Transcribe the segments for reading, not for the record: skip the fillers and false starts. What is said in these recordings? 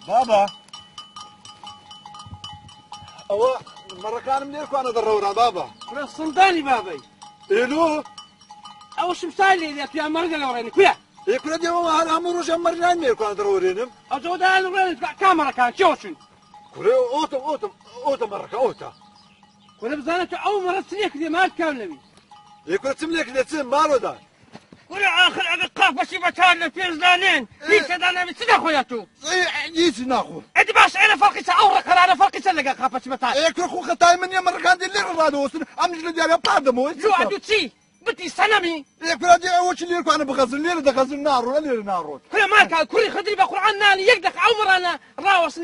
بابا أو مرة كان منيرك وأنا ضرورة بابا كل صنداني بابي إلو أو شمسالي إذا كيا مرجع لوريني كيا يكون دي هو هذا أمر وش مرجان ميرك وأنا ضرورينم أو جود هذا لوريني كاميرا كان شوشن كل أوتم مرة كأوتا كل بزانة أول مرة سنيك دي ما كان نبي يكون تملك ذا تسم مالو ده كل آخر أقاف بس يبتان في زانين في سدانا بتسنا خوياتو يجي ناخو أنت باش أنا فرقي سأورك أنا فرقي سلقة خاف بس يبتان يكون خو خطاي من يوم مرة دي اللي رادو أمش اللي ديالي بطادمو شو عدو تسي بتي سنمي يكون دي وش اللي يركو أنا بغزل اللي ده غزل نارو اللي نارو كل ما كان كل خدري بقرآن ناني يقدك عمر أنا راوس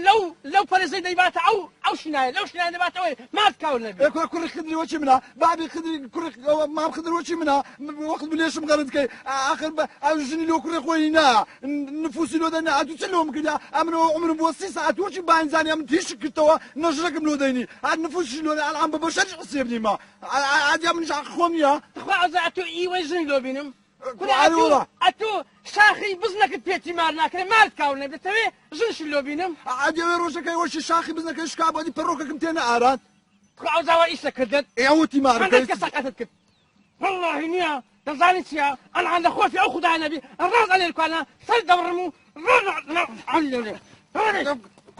لو فرزي ديبات أو شناي لو شناي ديبات ما تكون نبي يكون كل خدري وش منها بعد خدري كل ما خدري وش منها وقت بليش مغرد كي آخر أجني لو كل خوينا نفوسي لو ده عدو تلهم كده أمنو عمر بوصي ساعات وش باين زاني أم تيش كتوا نجرك ملو ديني عاد نفوسي لو العم ببشرش قصيبني ما عاد يا منش خوميا تخوا أتو إي وين لو بينهم كل والله أتو شاخي بزنك بيتي مارنا كده ما تكون نبي تبي جنش لو بينهم عاد يا روشك يا وش شاخي بزنك إيش كعب ودي بروكك متينا أراد تخوا زوا إيش كدت يعوتي مارك عندك سقطتك والله نيا تزالت يا أنا عند خوفي أو خدها نبي الراس عليك أنا سد دورمو رجع علّي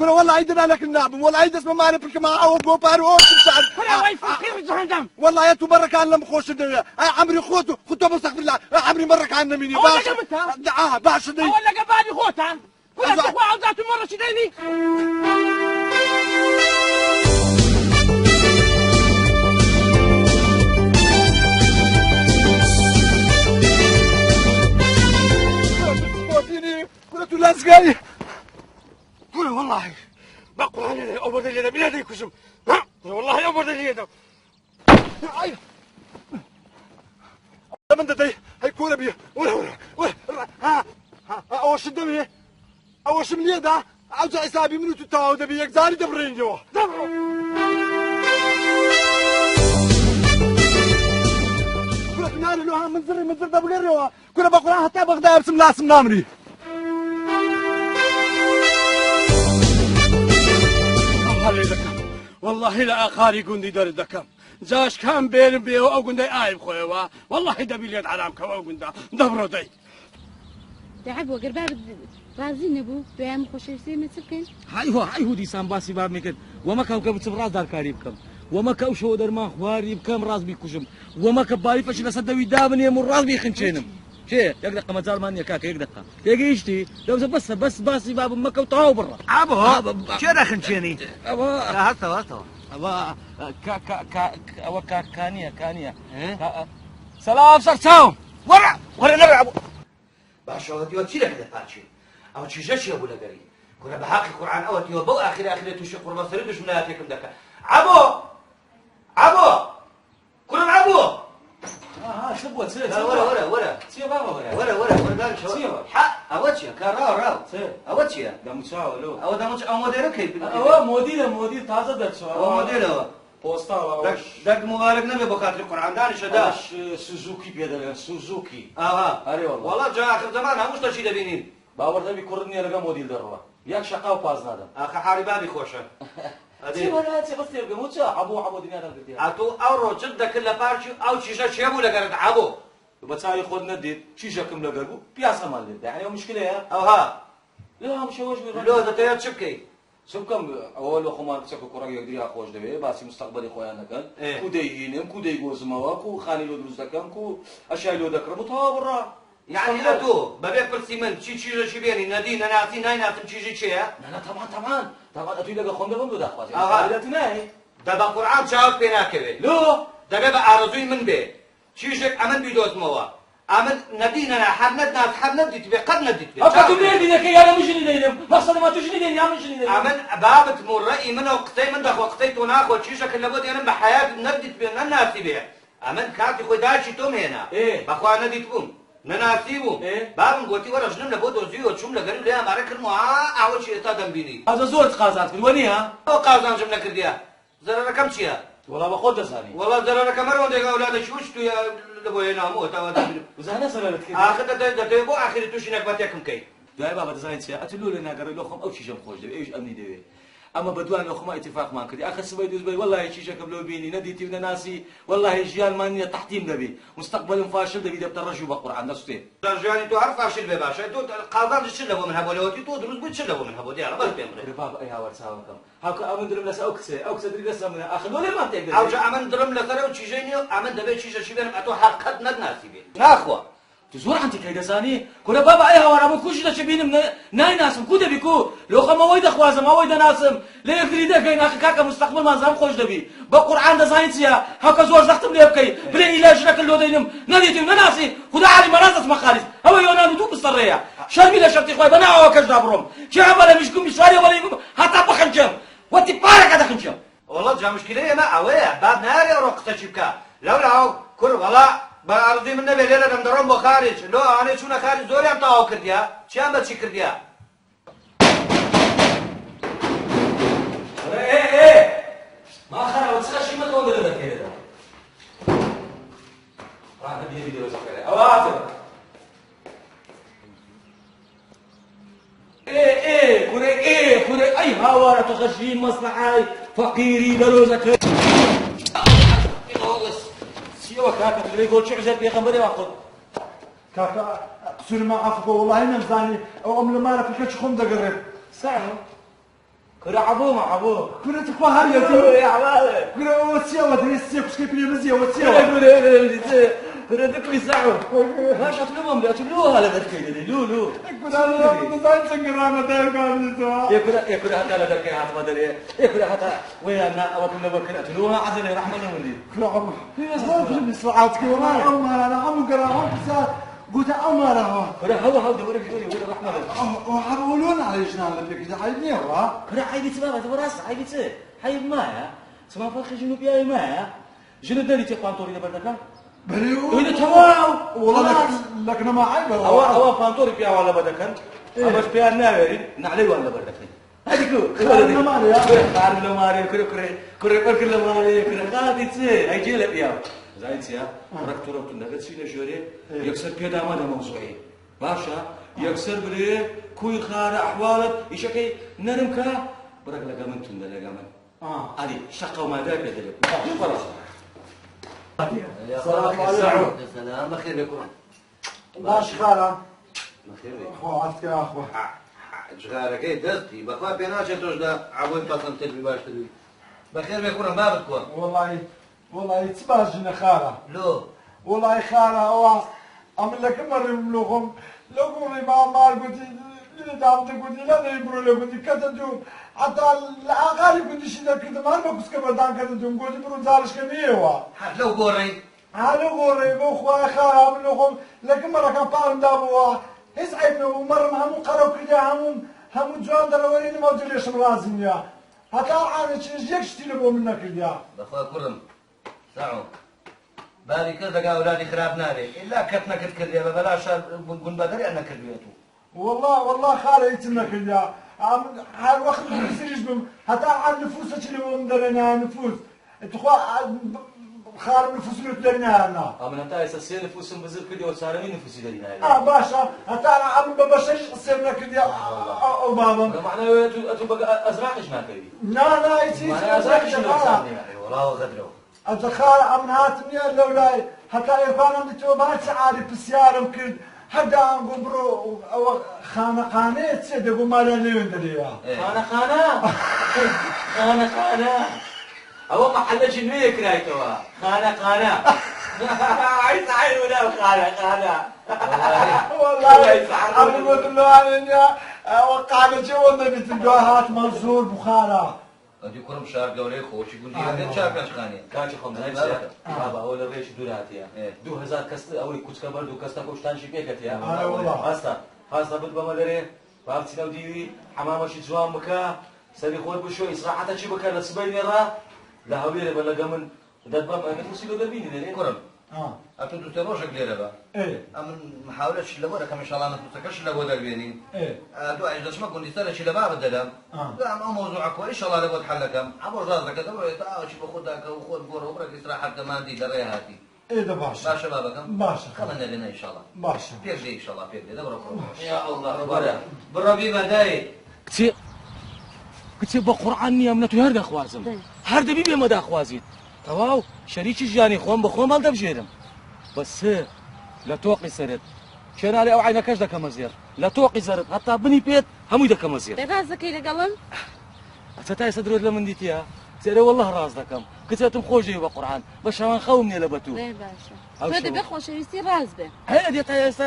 كل والله عيدنا لك النعم والله عيد اسمه ما نعرفك مع أو بوبار أو تمسعد كل وايف خير جهنم والله يا تو مرة كان لم خوش الدنيا عمري خوته خدته بستغفر الله عمري مرة كان مني باش باش دي ولا قبالي خوتها ولا تخوا عاوزات مرة شديني كنت لازقاي قول والله بقول انا اول اللي بلادي كسم ها والله اول اللي ده من دي هيكون بيه ولا ها اوش الدمي اوش من يدا عاوز حسابي منو تتاو دبي يكزاري دبرين جوا دبروا كنت ناري لو منظر دبليروا كنا بقول حتى بغداد بسم الله سم نامري والله لا اخاري قندي دار الدكام زاش كان بين بيو او قندي ايب خويا والله دبي لي علام كو او قندا دبرو دي تعب وقرباب رازي نبو دوام خوشيسي متسكن هاي هو دي سامباسي باب ميكن وما كاو كبت براز دار كاريبكم وما كاو شو در ما خواري بكم راز بيكوشم وما كباري فش لسدوي دابني مر راز بيخنشينم شي يقدق مزار ماني كاك يقدق يجيشتي لو بس باسي باب مكة وطاو برا ابو شي دخنشيني ابو هاتو ابا كانيا سلام سرساو ورا نلعب باشا وديو تشي لك دفاتشي او تشي جشي ابو لقري كنا بحق القران او تيو بو اخر توشي قرب سردش من هاتيكم دكا عبو كنا نلعبوا شبوت سير ورا سير بابا ورا دار شو حق اوتشي كراو سير اوتشي ده مساولو او ده مش او مدير كيف او مدير تازه درس او مدير بوستا دق مبارك نبي بخاطر القران دانش ده سوزوكي بيدل سوزوكي اري والله جاء اخر زمان همش تشي دبينين باور تبي كردني لقى موديل دروا ياك شقاو باز نادم اخ حاربابي خوشه هذه ولا تقصد يبقى موتشا ابو دنيا دغدي اتو اورو جد كل بارشي او شيشه شيبو لقرد عبو بتاعي خد ندير شيشه كم لقربو بياسه مال يعني مشكله يا او ها لا مش هوش لو ده تيار شبكي سبكم اول خمار سكو كورا يقدر خوش دبي بس مستقبلي خويا كان كودي جوزما كو خاني لو دروز دكان كو اشياء لو ذكر برا يعني اتو ببيكل سيمنت شي بيني نادينا نعطي ناي نعطي شي لا طبعا اتو لقى خونده بندو دخوازي دلاتناي دابا قران جاوب بينا كبي لو دابا ارزوي من بي شيشك امن بيدوز موا امن ندينا حبنا ديت بي قد نديت بي اكتب لي ديك يا مش ندينم مقصد ما تجني دين يا مش ندينم امن بابت مر راي من وقتي من دخ وقتي وناخذ شيشك اللي بدي انا بحياه نديت بي نناسي بي امن كاتي خداشي توم هنا بخوا نديت بوم نناسيبو بابم قلتي ورا جنم لبودو زيو تشوم لقريب ليها معركة اول شيء تادم بيني هذا زور قازات في الونيها او قازان جمله كرديا زرر كم شيء والله باخذ ثاني والله زرر كمر ودي اولاد شوشتو يا لبو ينامو تا وزهنا سلالت كده اخر ده بو اخر توش انك باتيكم كي دوای بابا دەزانیت چیە ئەتلو لە ناگەڕێ لۆ خۆم ئەو چیژەم خۆش دەوێت ئەوش ئەمنی دەوێت ئەمە بەدوان لە خۆما ئیتفاقمان کردی ئاخر سبەی دروست بێت وەڵڵاهی چیژەکەم لۆ بینی نەدیتی و نەناسی وەڵڵاهی ژیانمان نییە تەحتیم دەبێ مستەقبەلم فاشل دەبی دەبتە ڕەش و بە قورعان دەستێ ژیانی تۆ هەر فاشل بێ باشە تۆ قازان چ لەبۆ من هەبوو لەوەتی تۆ دروست بووی چ لەبۆ من هەبوو دیارە بەس پێم بڵێ بابا ئەی هاوار چاوەکەم هاوکە ئەمن درم لەسەر ئەو کچە دری لەسەر منە ئاخر لۆ لێمان تێک دەبێت ئەوجا ئەمن درم لەسەر و چیژەی نییە ئەمن دەبێت چیژەشی بێنم ئەتۆ حەقەت نەناسی بێت ناخوا تو زۆر ئەنتیکەی دەزانی کورە بابا ئەی هاوارە من کوشی دەچە بینم نایناسم کو دەبی کو لۆخەم ئەوەی دەخوازم ئەوەی دەناسم لە یەکتری دەکەین ئاخر کاکە مستەقبڵمان زەم خۆش دەبی بە قورعان دەزانی چییە هاوکە زۆر زەختم لێ بکەی بڵێ ئیلاژەکە لۆ دەینم نەدیتیم نەناسی خدا عالی مەراز دەچمە خالیس ئەوە یۆنان و دوو بستەڕێیە شەرمی لە شەرتی خۆی بەناوەوە کەشدا بڕۆم کێ بەلە میشکم میسوارێ وەڵی هەتا بخەنچم وەتی پارەکە دەخەنچم وەڵڵا جا مشکلەی ئێمە ئەوەیە باب نارێ ئەوڕۆ قسەچی بکە لەولاو کوڕ وەڵا بە ئەرزی من نەبێ لێرە دەم دەڕۆم بۆ خارج لۆ ئەوانەی چوونە خارج زۆریان تەواو کردیا چیان بەچی کردیا ما خەرەوە چ خەشی مەکەوە دەرە دەکەێتە ڕاکە بێ ویدیۆزەکەرێ ئەوە هاتم کوڕێ ئەی هاوارە تۆ خەشی مەسلحای فەقیری دەرۆزەکە چیەوە کاکە دەگرەی گۆڵ چی عزەر پێغەمبەرێ وا خۆت کاکە سورما عەفو بە وەڵاهی نەمزانی ئەو ئەم لە مارە پکەچ خۆم دەگەڕێت ساعە كرة عبومة عبوم كرة تخوا هريتي يا عبالة كرة واتسيا ودريس سيا كشكي بلي مزيا واتسيا كرة دكوي ساعة ما شطلوهم لا تلوها على ذلك لولو كرة نزاين سنجرانا داير قابلتها يا كرة حتى لا ذلك حتى ما دري يا كرة حتى ويانا أوكل نبكر تلوها عزل رحمة الله ولي كرة عمر ما في ساعات كورا عمر أنا عم كرة عمر قلت أمرها كرة هو دوري شوي ولا رحمة الله وحرولون على جنان اللي كذا عيبني ورا كرة عيبي تبغى تبراس عيبي تي عيب ما سما فرق جنوب يا ما جنوب داري تقام طوري دبردك بريو وإذا تمام والله لكن ما عيب هو فانتوري بيا ولا بدكن أبش بيا ناوي نعلي ولا بدكن هذيك كرة ماريا كرة ماريا كرة ماريا كرة غادي تي هيجي لك يا زايد يا ركتورة النجس في الجوري يكسر كذا ما ده موضوعي باشا يكسر بري كوي خار أحوالك يشكي نرمك برك لقمن تunda لقمن علي شقة وما ذاك يدلك خلاص السلام عليكم السلام بخير بكم باش خاله بخير خو عرفت يا اخوه شغالك ايه دستي بخوا بيناش توش ده عبوين قسم تلبي باش تلبي بخير بكم ما بتكون والله تباجنا خاله لو والله خاله هو عمل لك مرة ملوخهم لو قولي ما قلت لي دامت قلت لا يبرو لو قلت كتدوم حتى الأغاني قلت شيء كده ما بكس كبردان كتدوم قلت برو زارش كمية حتى لو قوري هلو قولي بو خويا خاله ملوخهم لك مرة كان فارم دابوا هس عيبنا ومرة هم قروا كده هم جوان درويني ما ادري ايش لازم يا حتى عارف شيء يشتلبوا منك يا بخوا كرم ساعو بالي كذا أولادي خراب ناري إلا كتنا كتكريا ببلاش قن بدري أنا كرياتو والله خالي يتمك يا هاي وقت بيصيرش بهم حتى عن نفوسك اللي هم درنا نفوس تخوا خال نفوس اللي درنا أنا أنا نتاعي سير نفوسهم بزر كذي وصار مين نفوسي درينا باشا حتى أنا عم ببشر سيرنا كذا أو بابا معناه أنتوا بقى أزرقش ما كذي لا يصير معناه أزرقش ما صارني والله غدروا الدخال عم هاتني لولاي حتى يفهم بتو ما تعرف بالسيارة ممكن حدا نقول برو أو خانة تسدق وما لنا ندريها خانة أو محل جنوية كرايتوا خانة عايز عين ولا خانة والله عم يقول له أنا وقعنا جو النبي تلقاهات منصور بخارة أدي كرم شهر قولي خوش يقول لي هذا شهر كاش خانية كاش خم هاي بابا أول ريش دوراتيا 2000 كست أول كوتش كبر دو كستا كوشتان شي بيكت يا والله هاستا بالبما دري فهمتي لو ديوي حمامة شي جوان بكا سبي خور بشوي صراحة شي بكا لسبين يرى لا هويرة بلا قمن دبا ما نفسي لو دربيني ليه كرم أتو تروشك ليه بقى أمن محاولة شلبورة كم إن شاء الله نفسك شلبورة دربيني دو عجز ما كنت ترى شلبا بدلهم لا ما موضوعك وإن شاء الله لابد حلكم عبر راسك كذا ويتعاوش بخدك وخد قرة وبرك إسراحة كمان دي دريهاتي ئێدە باشە باشە بابەکەم باشە خەڵە نەبێنە ئینشاءڵڵا باشە پێش دێ ئینشاءڵڵا پێش دێ دەبڕۆ یا ئەڵڵا بەرە بڕۆ بیبە دای کچێ بە قورعان نییە منە توی هەر دەخوازم هەر دەبی بێمە داخوازیت تەواو شەریکی ژیانی خۆم بە خۆم هەڵدەبژێرم بەس لە تۆقی سەرت شێناڵی ئەو عینەکەش دەکەمە زێر لە تۆقی زەرت هەتا بنی پێت هەمووی دەکەمە زێر ڕاز دەکەی لەگەڵم ئەچە تا ئێستا درۆت لە من دیتیە سێرە وەڵڵە ڕاز دەکەم کچێتم خۆش دەوی بە قورعان بە شەوان خەوم نییە لە بەتوو باشە تۆ دەبێ خۆشەویستی ڕاز بێ هەیە دێت تا ئێستا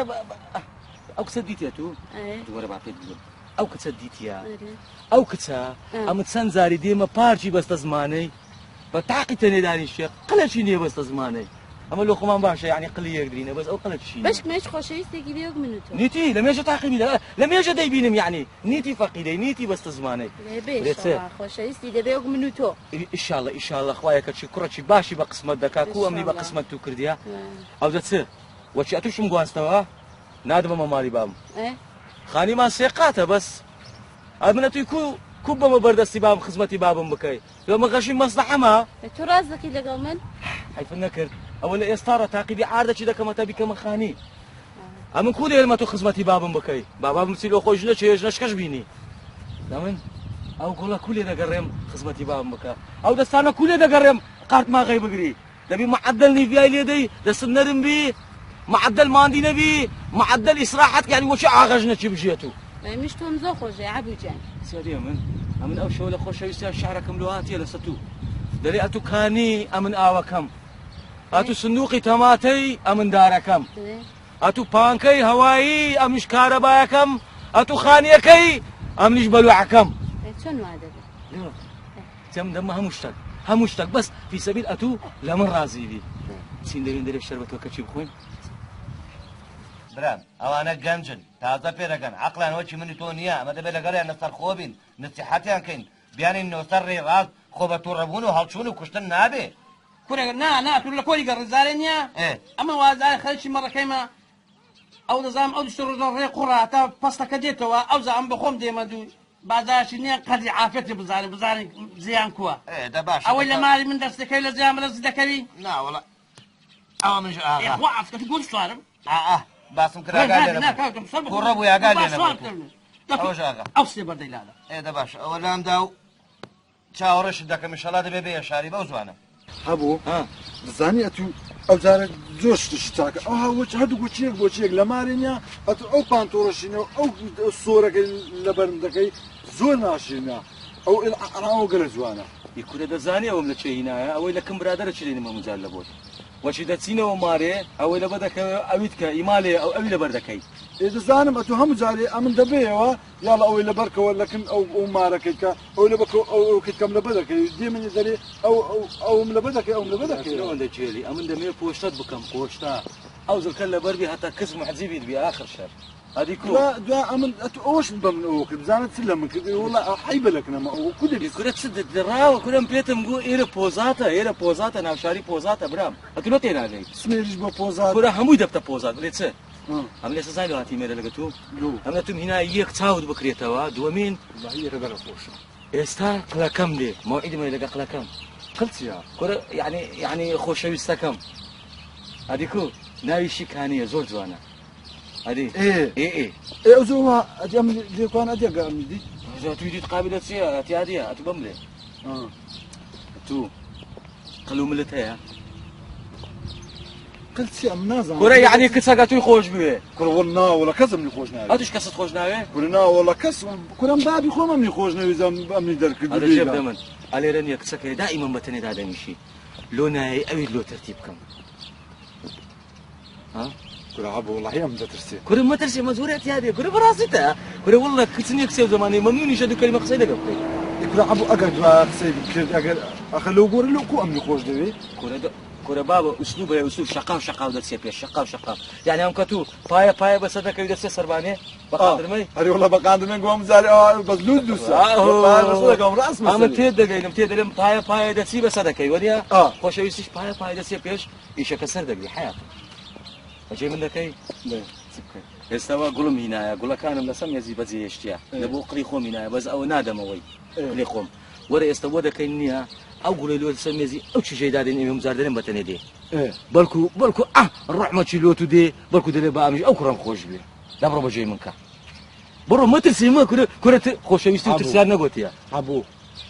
ئەو کچە دیتێ تو وەرە با پێت بڵم ئەو کچە دیتیە ئەو کچە ئەمە چەند زاری دێمە پارچی بەستە زمانەی بە تاقی تەنێدانی شێ قەلەکی نییە بەستە زمانەی ئەمە لۆ خۆمان باشە یعنی قڵی یەکدرینە بەس ئەو قەلەکشی بەشمێش خۆشەویستێکی بێ وەک من و تۆ نیتی لە مێژە تاقیبی لە مێژە دەیبینم یعنی نیتی فەقیدەی نیتی بەستە زمانەی خۆشەویستی دەبێ وەک من و تۆ ئیشاڵڵە ئیشاڵڵە خوایە کەچی کوڕەکی باشی بە قسمەت دەکا کو ئەمنی بە قسمەت تو کردیە ئەو دەچ وەچی ئەتوشم گواستەوە نادمە ماڵی بام خانیمان سێ قاتە بەس ئەمنە توی کو بەمە بەردەستی بام خزمەتی بابم بکەی لۆمە غەشی مەسلحەمە تۆ ڕاز دەکەی لەگەڵ من حیفن نەکرد ئەوە لە ئێستاڕە تاقیبی ئاردەچی دەکەمە تا بیکەمە خانی ئەمن کو دێرمە تو خزمەتی بابم بکەی بابام چی لۆ خۆش لە چێژ نەشکەش بینی دەمن ئەو گوڵە کولێ دەگەڕێم خزمەتی بابم بکە ئەو دەستانە کولێ دەگەڕێم قارت ماغی بگری دەبی معدل نیڤای لێدەی دەستم نەرم بی معدل ماندی نەبی معدل ئیسراحەت یعنی وەچی ئاغەژ نەچی بژێت و میش تۆم زۆر خۆشە عەبوو سەریە من ئەو شەوە لە خۆشەویستیان شارەکەم لۆ هاتیە لە سەتوو دەرێ ئەتو کانی ئەمن ئاوەکەم ئەتو سندوقی تەماتەی ئەمن دارەکەم ئەتو پانکەی هەوایی ئەمیش کارەبایەکەم ئەتو خانیەکەی ئەمنیش بەلوعەکەم چۆن وا دەبێت جەم دەمە هەموو شتێک بەس فی سەبیل ئەتو لە من ڕازی بی چین دەبین دەرێ شەربەتەوە کەچی بخۆین برام ئەوانە گەنجن تازە پێدەگەن عەقڵیان وەکی منی تۆ نییە ئەمە دەبێت لەگەڵیان لەسەر خۆ بین نسیحەتیان کەین بیانین نۆسەر ڕێ ڕاست خۆ بە تووڕەبوون و هەڵچوون و کوشتن نابێ کورێگە نا تو لە کۆری گەڕزارێ نییە ئەمە وازارە خەڵکی مەڕەکەیمە ئەو دەزانم ئەو دوشتە ڕۆژە ڕێ قوڕا تا پەستەکە دێتەوە ئەو زعم بەخۆم دێمە دوو بازارشی نییە قەدری عافێتی بزانین زیان کووە ئەوەی لە ماڵی من دەستەکەی لە زیان بەرز دەکەوی ناوەڵە ئەوە منش ئاغا ئافکەتی گۆشت سوارم باسم کرا کوڕە بوو یاگال لێ ئەوەش ئاغا ئەو سێ بەردەی لادە ئێدە باشە ئەوە لامدا و چاوەڕێشت دەکەم ئینشەڵا دەبێ بێ شاری بەو زوانە هەبوو دەزانی ئەتوو ئەو جارە زۆر شتشی چاکە ئەو هاوچ هەردوو بۆچیەک بۆچیەک لە مارێنیا ئەتو ئەو پانتۆڕەشینەوە ئەو سۆرەکەی لە بەرم دەکەی زۆر ناشێنە ئەو ئەڵاوە گەلە جوانە یکورە دەزانی ئەوم لە چێهینایە ئەوەی لە کەم برادرە چ لێنمە مجال لە بۆت وەچی دەچینەوە مارێ ئەوەی لە بەدەکەوێ ئەویت کە ئیمالێ ئەو ئەوی لەبەر دەکەی دەزانم ئەتو هەموو جارێ ئەمن دەبێەوە یاڵە ئەوەی لەبەرکەوە لەکن ئەو مارەکەی کە ئەو لە ئەو کەم لە بەدەکەی دێ منی دەرێ ئەوم لە بەدەکەی ئەوم لە بەدەکەی ئەوەندە جێلی ئەمن دەمێ پۆشتت بکەم پۆشتا ئەو زڵکە لەبەربی هەتا کەس محجیبیت بێ ئاخر شەر هادی کو دوا ئەمن ئەتو ئەوەش بە من ئەوە کرد بزانت چ لە من کرد وڵا حیبە لەکنەمە ئەو کو دەبێت کورە چ دراوە کورم پێتم گو ئێرە پۆزاتە ناوشاری پۆزاتە برام ئەتو تێناگەی سمێریش بۆ پۆزات کورە هەمووی دەبتە پۆزات بڵێ چ ئەم لێ سزای لە هاتی مێرە لەگە تو ئەم لە توم هینای یەک چاوت بکرێتەوە دووەمین خۆشە ئێستا قڵەکەم دێ مۆعیدمە لەگە قڵەکەم قڵچیە کورە یعنی خۆشەویستەکەم هادی کو ناویشی کانیە زۆر جوانە هادی ئێ زۆوە ئەم لێکوان ئەدێگە ئەمیدی توی دیت قابلە چییە ئەتیادیە ئەتو بەم لێ تو قەڵ و ملت هەیە قڵچی ئەم نازانم کورە یعنی کچەکە توی خۆش بوێ کوڕ ناوەڵە کەسم خۆش ناوێت ئەتوش کەست خۆش ناوێ کوڕ ناوەڵە کەس کوڕم بابی خۆم ئەمنی خۆش نەویزم ئەمنی دەرکرد ئەدەجێ من ئەلێرە نیە کچەکە دائیمەن بەتەنێدا دەمیشی لۆ نایە ئەوی لۆ تەرتیب بکەم کوڕ هەبوو وەڵاهی ئەم دەترسێ کورە مەترسێ مەزورێت یادێ کورە بەڕاستیتە کورە وەڵە کچنێک سێ زمانی مەمنونیشە دوو کەلیمە قسەی لەگە بکەیت کوڕ هەبوو ئەگەر دوا قسەی کرد ئەگەر ئەخە لەو گۆرە لەو کو ئەمنی خۆش دەوێت کورە بابە ئوسلوب هەیە ئوسلوب شەقاو دەچێ پێش شەقاو یعنی ئەم کە تو پایە بەسەر دەکەوی دەچێ سەربانێ بەقادرمەی هەرێ وەڵا بەقادرمەی گوام زاری بەس لوت دووسە ئەمە تێت دەگەینم تێ دەلێم پایە دەچی بەسەر دەکەی وەریە خۆشەویستیش پایە دەچێ پێش ئیشەکە سەر دەگری حیات بەجێ من دەکەی ئێستاوا گوڵم هینایە گوڵەکانم لەسەم هێزی بەجێ هێشتیە لە بۆ قڕی خۆم هینایە بەس ئەوە نادەمەوەی لێ خۆم وەرە ئێستا بۆ دەکەین نییە او قولي له سميزي او شي شي دادين يوم زاردين بتني دي بلكو الروح ما تشيلوتو دي بلكو دي بقى مش او كرم خوش بيه لا برو بجي منك برو ما ترسي ما كره خوش يستو ترسيان نغوتيا ابو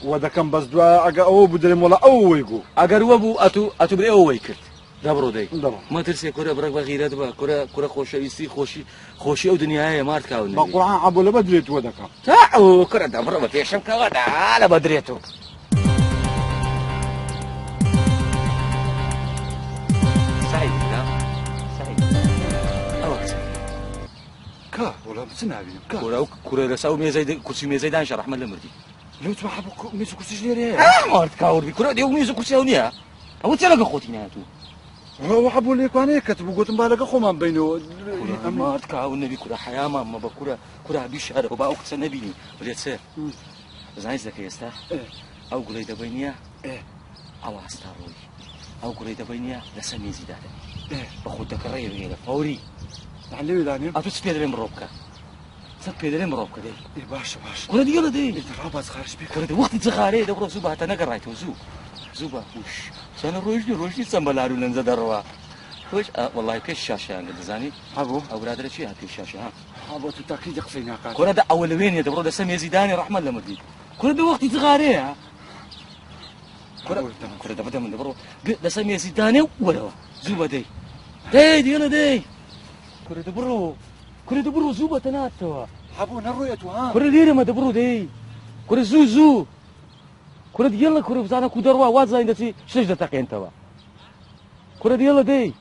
ودا كان بس دوا اجا او بدري مولا او ويغو اگر وبو اتو بري او ويكت لا برو دي ما ترسي كره برك بغيرات با كره خوش يستي خوشي او دنيا مارت كاوني بقران ابو لبدريت ودا كان تاعو كره دبر ما فيش شمكه ودا على بدريتو كا ولا بسنابي كا كورا رساو ميزاي كرسي ميزاي دان شرح مال مرتي لو تسمح ابو ميزو كرسي جيري مارت كاور كورا ديو ميزو كرسي اونيا او تلاقى خوتي ناتو هو حبوا لي كان كتبوا قلت مبالغ اخو ما بينه مارت كاو النبي كورا حياه ما بكورا بيشهر وبا اقت نبيني وليت سير زاي زكي يستا او قولي دبينيا او استاروي او قولي دبينيا لسمي زيداده باخذك الريب الى فوري تعلمي داني اتو سبيدرين مروبكا سبيدرين مروبكا دي اي باشا كورا دي يلا دي الرابط خارج بك كورا دي وقت تخاري دبرو زوبا تنقرايتو زوبا وش سنه روجدي سمبلارو لنزا دروا وش والله كيش الشاشه عند زاني ابو برادر شي هاتي الشاشه ها ابو تاكيد قصينا كان كورا ده اول وين يا دبرو ده سمي زيداني رحمه الله مدي كورا ده وقت تخاري ها كورا ده بدا من دبرو ده سمي زيداني ولا زوبا دي يلا دي كورا دبرو زوبا تناتوا ابو نرويتو ها كورا ديري ما دبرو دي كورا زو كورا دي يلا كورا بزانا كودروا وازا اندتي شلج دتاقي انتوا كورا دي يلا دي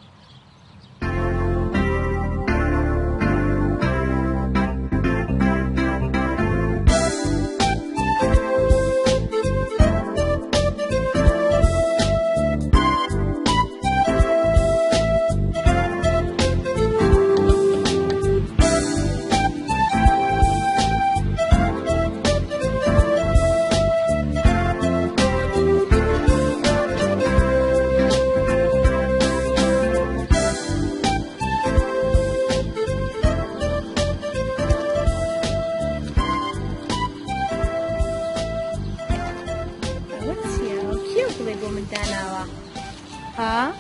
ها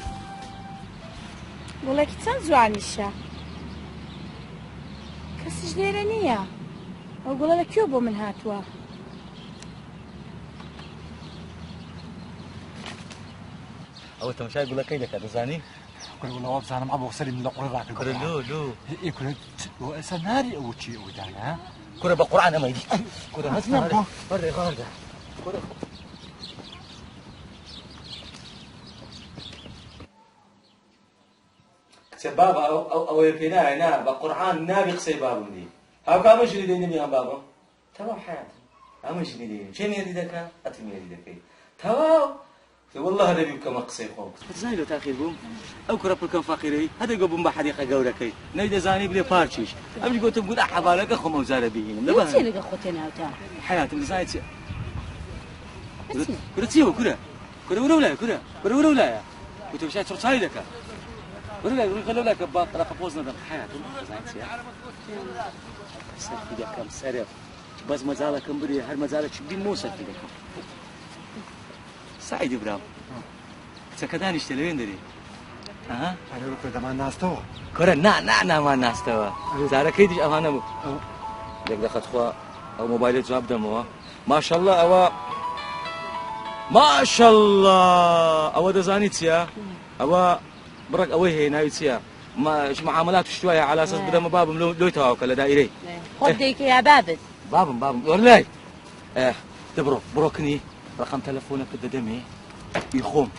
وڵێکی چەند جوانیشە کەسیش لێرە نییە ئەو گوڵە لەکوێ بۆ من هاتووە او تمشاي يقول لك كيدك دزاني كل والله بزانم ابو سليم لقري راك لو يكون سناري او شيء ودانا كره بقران ما يجي كره هسنا بري غارده كره سبابا او يفينا هنا بقران نابي قصي بابو دي هاو كامل شنو ديني يا بابا تمام حياتي اما شنو ديني شنو يريدك اتم يريدك تمام والله هذا بيبقى مقصي خوك زايد تاخير بوم او كرب كان فقيري هذا يقوم بحديقه قوركي نيد زاني بلي فارشيش امش قلت نقول حبالك اخو موزاره بيين لا انت اللي اخوتنا وتا حياتي زايد كره تسيو كره ولا كنت مشيت صوت صايدك ولا خلوا لك باقرا قفوزنا ده حياتي زايد سير كم سرف بس مزالك كمبري هر مزالك شبدي موسى كده سعيد ابراهيم سكدان اشتلوين دري ها انا لو كده ما ناس تو كره نا ما ناس تو زاره كيدش امانه بو دك دخت خو او موبايل جواب دمو ما شاء الله او دزانيتيا او برك اوي هنا يتيا ما معاملات شويه على اساس بدا باب لو توكل دائري خديك يا بابت باب والله بروكني رقم تلفونك قدامي يخوم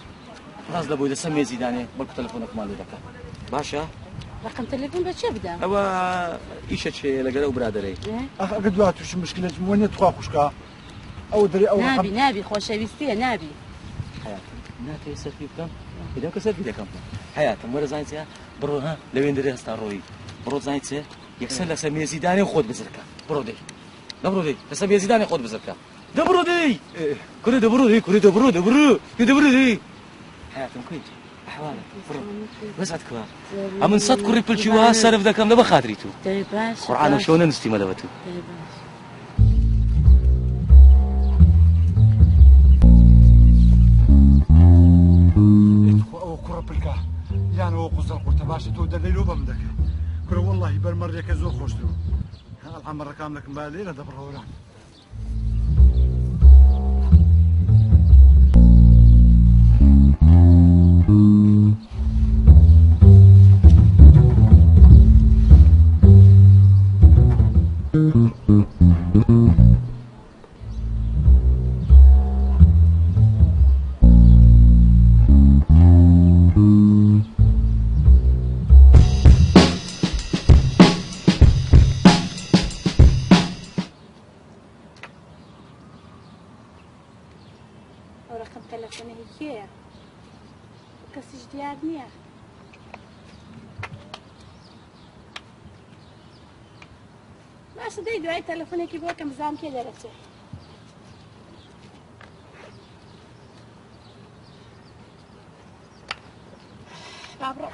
راس لابو اذا سمي زيداني برك تلفونك مالو دكا باشا رقم تليفون باش يبدا اوا ايش شيء لقراو برادري قد واتش مشكله وين تخاخشكا او دري او نابي خوشويستي نابي حياتي ناتي يصير في كم اذا كسر في كم حياتي مره زاينتها برو ها لو ندري هستاروي برو زاينتها يكسل سمي زيداني وخذ بزركا برو دي سمي زيداني خذ بزركا دبرو دي كل دبرو دي حياتهم كويس احوالك بس كبار امن صد كوري بلشوا صرف ذا كم دبا خاطريتو طيب باش قران شلون نستي ملبتو طيب باش قوزە قورتە باشە تۆ دەرلەی لۆ بەم دەکەی کورە وەڵڵاهی بەرمەڕیەکە زۆر خۆشترەوە ئەڵحەمەڕەکان دەکەم با لێرە دەبڕەوەران ئەو ڕقم تەلەفۆنەی کێیە کەسیش دیار نییە باشە دەی دوای تەلەفۆنێکی بۆ کەم بزانم کێ دەرەچێت بابڕۆ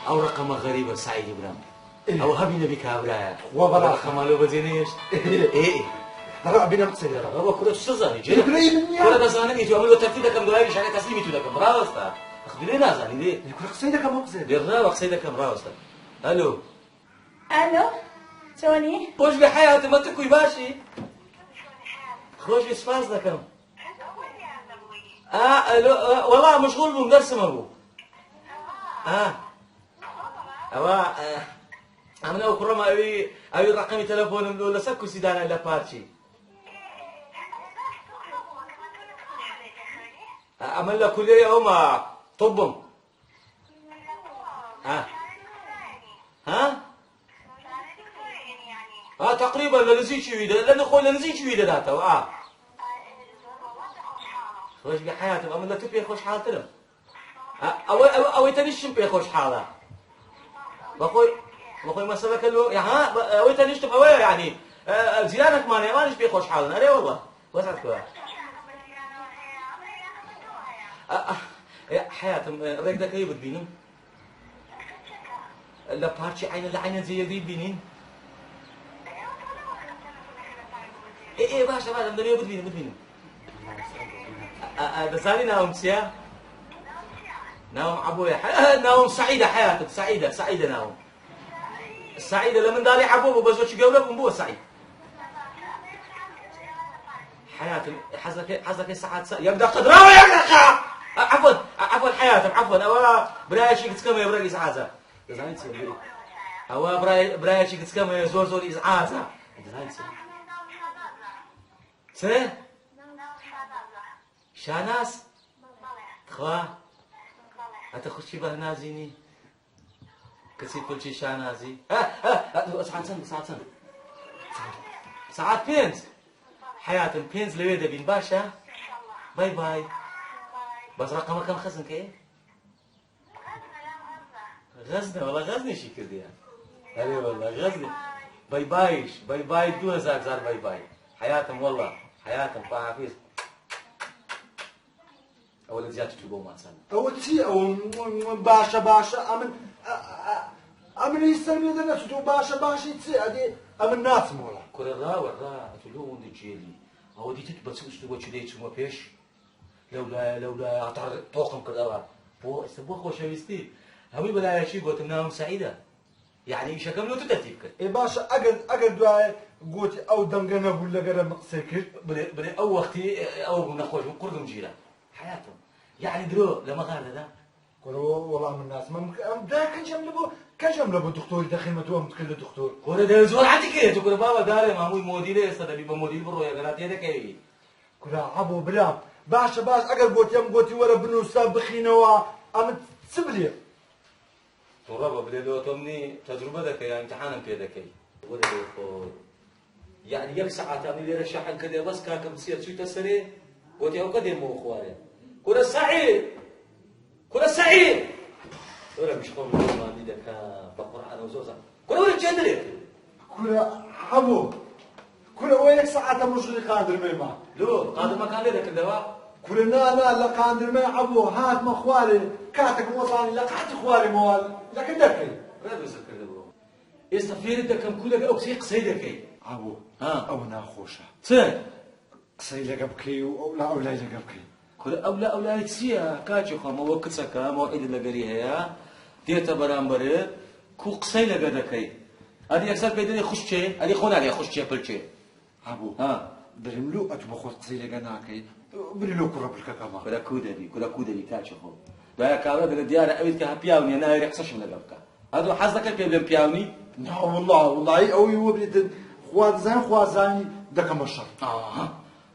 ئەو ڕقەمە غەریبە سعیدی برام ئەو هەبی نەبی کابرایە وا بەڵا خەمالۆ بەجێنێش هەڕا بینەم قسەی لەڕە ئەوە کورە چ زانی جێ کورە دەزانم ئیتو ئەمە تەرتیب دەکەم دوای شانە تەسلیمی تو دەکەم ڕاوەستە خدرێ نازانی دێ کورە قسەی دەکەم ئەو قسەی لێڕاوە قسەی دەکەم ڕاوەستە ئەلۆ ئەلۆ چۆنی خۆش بێ حەیاتمە تکوی باشی خۆش بێ سپاس دەکەم ئەلۆ وەڵا مشغول بووم دەرسمە بوو ئەوە ئەمن ئەو کوڕەمە ئەوی ڕقەمی تەلەفۆنم لۆ لەسەر کورسی دانا لە پارچی ئەمە لە کولێ ئەومە تۆبم تقریبا لە نزیکی وی لە نخۆی لە نزیکی وی دەداتەوە خۆش بێ حەیاتم ئەمن لە تو پێ خۆشحاڵترم ئەوەی تەنیشتم پێ خۆشحاڵە بەخۆی مەسەلەکە لۆ ئەوەی تەنیشتم ئەوەیە یعنی جیرانێکمانە ئەوانیش پێ خۆشحاڵن ئەرێ وەڵڵا وەسات کەوە حەیاتم ڕێک دەکەی ببینم لە پارچی عینە لە عینە جێدەی بینین باشە باشە دەبێ ببینم دەزانی ناوم چییە؟ ناوم عبوية ناوم سعيدة حياتك سعيدة ناوم سعيدة لمن داري عبوه بزوجي قولة بنبوه سعيد حياتك حزك ساعات يبدأ قدراوي يقرقا عفوا حياتك عفوا أولا برايا شي كتكما يبرق إزعازة دزاني تسير أولا برايا شي كتكما زور إزعازة دزاني تسير شاناس خوا أنت خشي به نازيني كسي كل شيء شانازي ساعات بينز حياتم بينز لويدا بين باشا باي باي بس رقمك كم خزن كي غزنة والله غزني شي كردي أري والله غزني باي باي 2000 زار باي باي حياتم والله حياتم فحافيز أولا زيادة تبغى ما تسمع. أول شيء أو باشا أمن يستلم يدنا تدو باشا يتصير هذه أمن ناس مولا. كل الرا تلو عند جيلي أو دي تتبص استوى كذي تسمع فيش لولا أطار طاقم كذا بو استبوخ وشويستي هوي بلا شيء قلت منهم سعيدة يعني إيش كم لو تترتيب كده. إيه باشا أجر دعاء قلت أو دمجنا ولا جرا مقسكر. بني أو وقتي أو بنخرج من قردم جيران. حياتهم يعني درو لما غار هذا قالوا والله من الناس ما ده كان جنب دكتور داخل ما توهم تكل دكتور قول ده زور عندك إيه تقول بابا داري ما هو موديله استدبي بموديل برو يا جرات يدك إيه كلا عبو برام باش أجر قلت ورا بنو سابخينوا أم سبلي ترى ببليلو تومني تجربة ذاك يعني امتحان في ذاك وده يعني يك ساعة تعمل لي رشاحن كده بس كاكم تصير شو تسري قلت يا وكده مو خواري كل سعيد ولا مش قوم ما بدك بقرأ وزوزة كل جندري كل عبو كل وينك ساعة مشغل قادر ميما لو قادر ما كان لك الدواء كل لا قادر ما عبو هات مخوالي كاتك موصاني لا قعدت خوالي موال لكن دكي لا بذكر دبو ئێستا فێرت دەکەم کو لەگە ئەو قسەی قسەی دەکەی ئابوو ها ئەوە ناخۆشە چ قسەی لەگە بکەی و ئەو لا ئەو لای لەگە بکەی کورە ئەو لە ئەولای چییە کاچی خۆم ئەوە کچەکە مەوعید لەگەری هەیە دێتە بەرامبەرت کو قسەی لەگە دەکەی ئەدی یەکسەر پێی دەڵێ خوشچێ ئەدی خۆ ناڵێ خوشچێ پلچێ ئابوو ها برملو ئەتو بە خۆت قسەی لەگە ناکەی برلو کوڕە پلکەکەمە کورە کو دەبی کاچی خۆم دوایە کابرا دەڵێ دیارە ئەویت کە هەپیاو نییە ناوێری قسەشم لەگە بکە هەدوو حەز دەکەی پێ بڵێم پیاونی نا وڵڵی ئەوی وە بێتن خوازان خوازانی دەکەمە شەڕ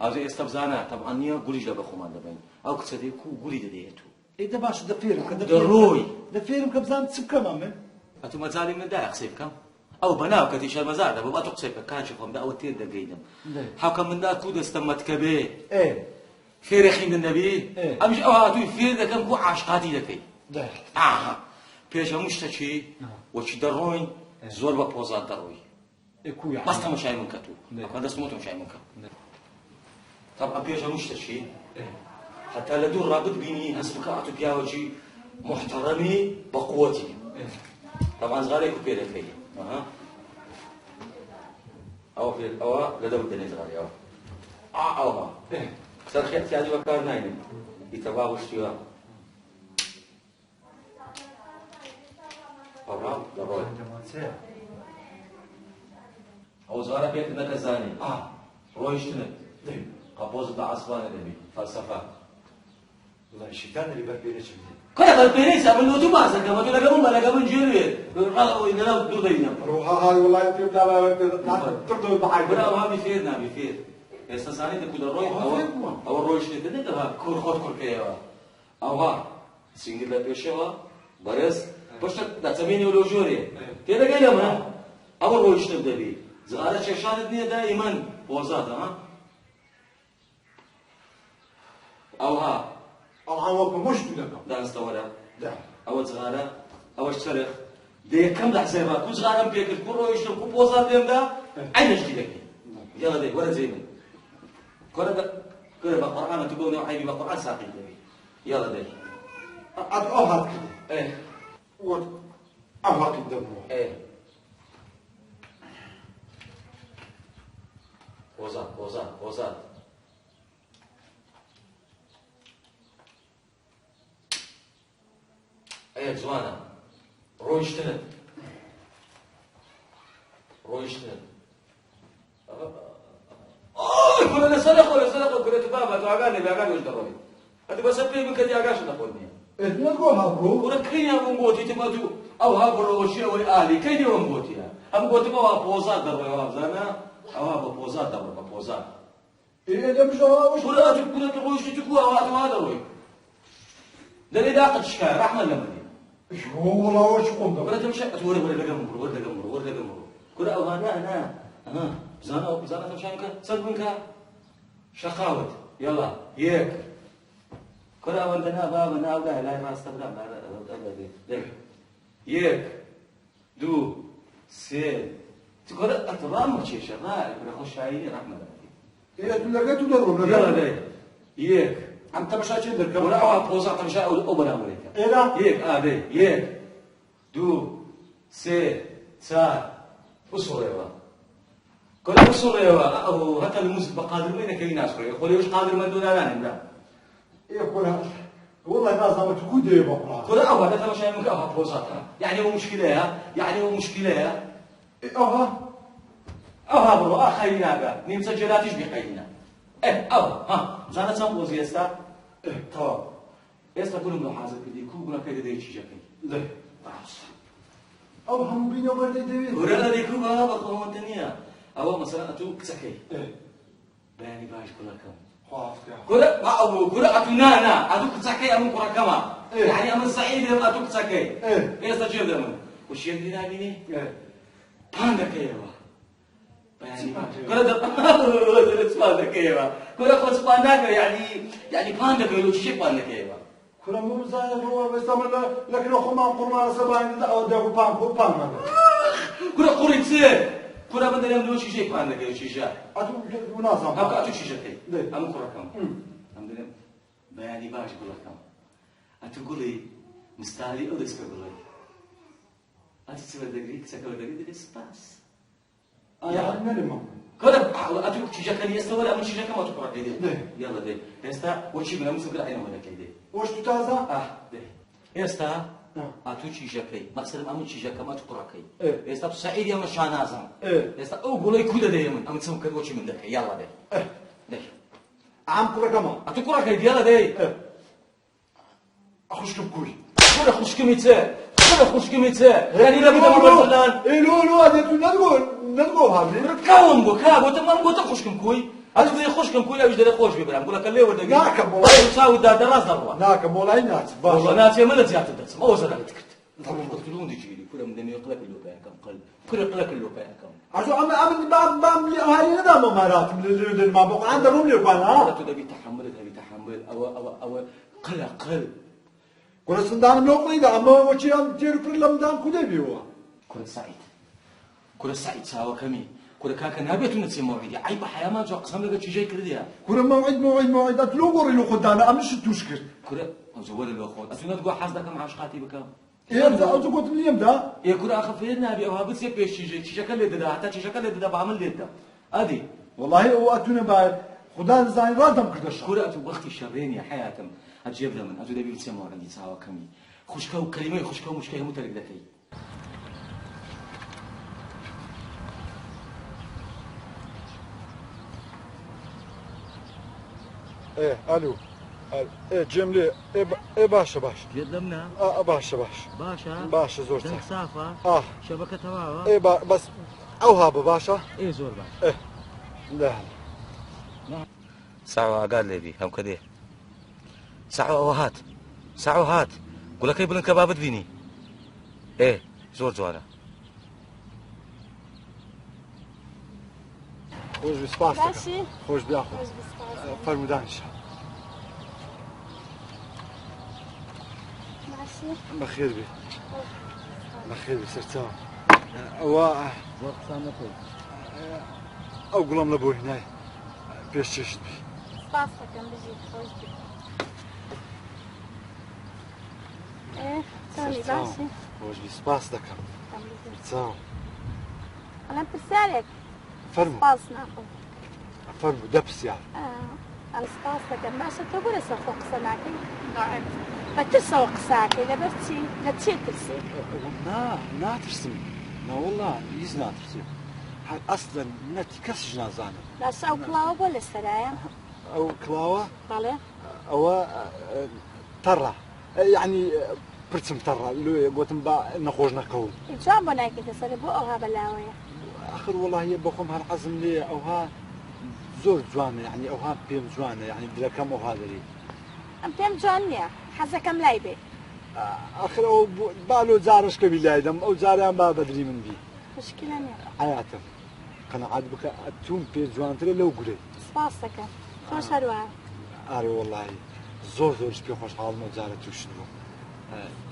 ئازێ ئێستا بزانە تەبعان نییە گولیش لە بە خۆمان دەبین ئەو کچە دەی کو گولی دەدەیێت و ئێدە باشە دەفێرم کە دەڕۆی دەفێرم کە بزانم چ بکەمە من ئەتو مەجاڵی مندایە قسەی بکەم ئەو بەناو کەتی شەرمەزار دەبم ئەتو قسەی بکە کاچی خۆمدا ئەوە تێر دەگەینم حەوکە مندا کو دەستە مەتکەبێ فێرە خوێندن دەبی ئەمیش ئەو هاتووی فێر دەکەم کو عاشقاتی دەکەی پێش هەموو شتەچی وەچی دەڕۆین زۆر بە پۆزات دەڕۆی بەس تەماشای من کە تو من دەستمۆ تەماشای من کە طبعا پێش هەموو شتەچی حتى لە دوور ڕابت بینی هەست بکە ئەتو پیاوەکی محتەڕەمی بە قووەتی طبعا زغارێک پێ دەکەی ئەوە لە دەور دەنێ زغاری ئەوە سەرخێت یادی بەکار ناینێ ئیتەبا وشتیوە ئەوڕا دەڕۆی ئەو زغارە پێت نەکەزانی ڕۆیشتنت قەپۆزت بە عەسبانە دەبی فەلسەفە وڵای شیتان دەری بەرپێرەچم دێ کۆرە بەرپێرەی سا من لۆ دوو باسەکەم ئەتۆ لەگە من بە لەگە من گوێرێت لەناو دوور دەبینم ڕۆهاهای وڵای پێدا تردەوە بەحای برا ئەوها بفێر نابی فێر ئێستا زانی دەکو دەڕۆی ئەوە ڕۆیشتێت دەنێتەوە کوور خۆت کوورکەیەوە ئەوها سینگر لە پێشەوە بەرز پشتت دەچەمێنی و لۆ ژۆرێ تێدەگەی لەمە ئەوە ڕۆیشتت دەبی زغارە چێشانت نییە دائیمەن پۆزاتە ئەوها ئەوها وەکو مشت دەکەم دانستەوەرە ئەوە زغارە ئەوەش چرخ دەیەکەم دەحسێبا کو زغارەم پێکرد کو ڕۆیشتم کو پۆزات لێمدا عینەشتی دەکەی یاڵە دەی وەرە جێی من کۆرە بە قورئانە تو بۆ نێو عیبی بە قورئان ساقی دەبی یاڵە دەی ئەو هات کرد ئەو هاتوو دەبووە پۆزات ئەیە جوانە ڕۆیشتنت کورە لەسەرەخۆ کورێت بابە تو ئاگان لێبێ ئاگان وێش دەڕۆی ئەتو بەسەر پێی بکە دی ئاگاشت نەخۆت نییە نەگۆ هابوو کورە کەینیان بووم بۆتی تما تو ئەو هابڕەوەشی ئەوەی ئالی کەی دێوەم بۆتیە ئەم گۆتم ئەوە پۆزات دەڕۆیەوە بزانە ئەوە بە پۆزات دەڕۆی بە پۆزات کورە ڕۆیشتی تو کو ئەوە ئەتوها دەڕۆی دەرێ داقت شکار ڕەحمە لە منی وڵاوەش خۆم وەرە تەمشا وەرە لەگەم بڕۆ وەرە کورە ئەوها نا بزانە تەمشام کە سەد بنکە شەقاوت یاڵا یەک کورە ئەوەندە نا بابە ناودای لای ڕاستە بدام یەک دوو سێ کورە ئەتڕام چێشە کورە خۆشایی ڕەحمە لەگە تو دەڕۆم یاڵا دەی یەک ئەم تەماشا چێ دەکەم وەرە ئەوە پۆزا تەمشا ئەو بەرامبەرێکە یەک ئادەی یەک دوو سێ چار بسوڕێەوە کورە بسوڕێەوە ئەو هەتا لە موزیک بە قادرمەی نەکەوی ناسوڕێ خۆلێوش قادرمەند دۆدارانێندا والله نازم تقول يا بابا كورة أول ده ترى شيء ممكن أفهم بوزاتها يعني هو مشكلة أها برو خينا بقى نمسجلاتش بخينا ها زانا سام بوزي استا تمام استا كل ملاحظة كدي كل كنا كده ده شيء جاكي ده هم بيني وبين ديفيد كورة ده كل بقى بقوم الدنيا أو مثلا أتو كسكي بياني باش كلها كم كورة أتونانا أتوك تسكي أمون كورة كما يعني أمون سعيد لما أتوك تسكي إيه استجيب دمون وش يدري نابيني باندا كيوا كورة باندا كيوا كورة خلص باندا يعني باندا كيوا وش باندا كيوا كورة مو زايد هو بس تمام لكن أخو ما قرنا سبعين ده باندا كورة قريتسير كورة بدنا نعمل شيء باندا كيوا شيء أتو مناسب هبقى أتو شيء كي أم كورة كم أم دلهم بياني باش كورة كم أتو قولي مستعلي أو دسك قولي أتسوى دقيق سكوا دقيق سباس أنا نلمه كذا أتوقع شيء كان يستوى لا من شيء كم أتوقع كده يلا ده يستا وشي بنا مسوي كده عينه ولا كده وش تتازا؟ ده يستا أتوقع شيء كي مثلا أمن شيء كم أتوقع كي يستا سعيد يا مشان أزم يستا أو قولي كده ده يمن أمن سوي كده وشي من ده يلا ده عم كرة كمان أتوقع كده يلا ده أخشكم كوي كده خوش كميته كده خوش كميته يعني لا بد من مثلا لو هذا نقول هذا كم بو كابو تمام بو تخوش كم كوي أتوقع خوش كم كوي لا يجدر خوش بيبرم قول لك اللي ورد ناكم والله يساوي ده دراس ضربة ناكم والله ناس والله ناس يملت زيادة الدرس ما وصل على تكت تقولون يجيلي كل من يقلق اللوبان كم قلب كل يقلق اللوبان كم عشان عم هاي هذا ما مرات من ما بقى عنده روم يبان ها تبي تحمل أو قلق كل سندان منوقي ده أما وشي أم تيرو كل دان كده بيوا كل سعيد سوا كمي كل كاكا نبيت نتسي موعدي عيب حياة ما جو قسم لك شيء كرديها كل موعد أتلو قري لو خدانا أمش تشكر كل زول لو خد أتونا تقول حاسدك مع عشقاتي بكام يبدأ أو تقول من يبدأ يا كل آخر في النبي أو هابس يبيش شيء كله ده حتى شيء كله ده بعمل ده أدي والله هو أتونا بعد خدا زين رادم كردش كل أتو وقت الشرين يا حياتهم أجيب لمن أتو ده بيتسمى موعدي سوا كمي خشكاو كلمة خشكاو مشكلة مترك ذكي إيه ألو إيه جملة إيه باشا يدلمنا باشا زور دنك صافة شبكة هواء إيه بس أو هابا باشا إيه زور باشا إيه لا ساعة قال لي بي هم كده ساعة هات قول لك يبلن كباب تبيني إيه زور زوانا خوش بسباس باشي خوش بياخد خوش بسباس فرمودانش ماشي بخير بي سرتان أو قلم لبوي هناي بيش تشد بي سباسك كم بيجي خوش بي ايه تاني باشي خوش بسباس دكم كم بيجي سرتان أنا برسالك فرمو سباس ناخذ فرمو دبس يعني أنا سباسك كم باشا تقول أسوق سناكي قاعد بتسوق ساكي لبرتي نتشي ترسي نا ترسم نا والله يزنا ترسم أصلا نتي كسج نازانا لا ساو كلاوة ولا سرايا أو كلاوة بله أو ترى يعني برسم ترى لو قلت با نخوج نكون جاب بناك تسري بو أوها بلاوية آخر والله هي بخم هالعزم لي أوها زور جوانة يعني أوها بيم جوانة يعني بلا كم أوها ذري أم تيم جونيا حزة كم لايبي آخر أو بالو زارش كبير دم أو زاريان با بدري من بي مشكلة نيا حياتم قناعات بك أتون بير جوان ترى لو قري سباسك خوش هروها آره والله زور بي خوش حال ما زارت وشنو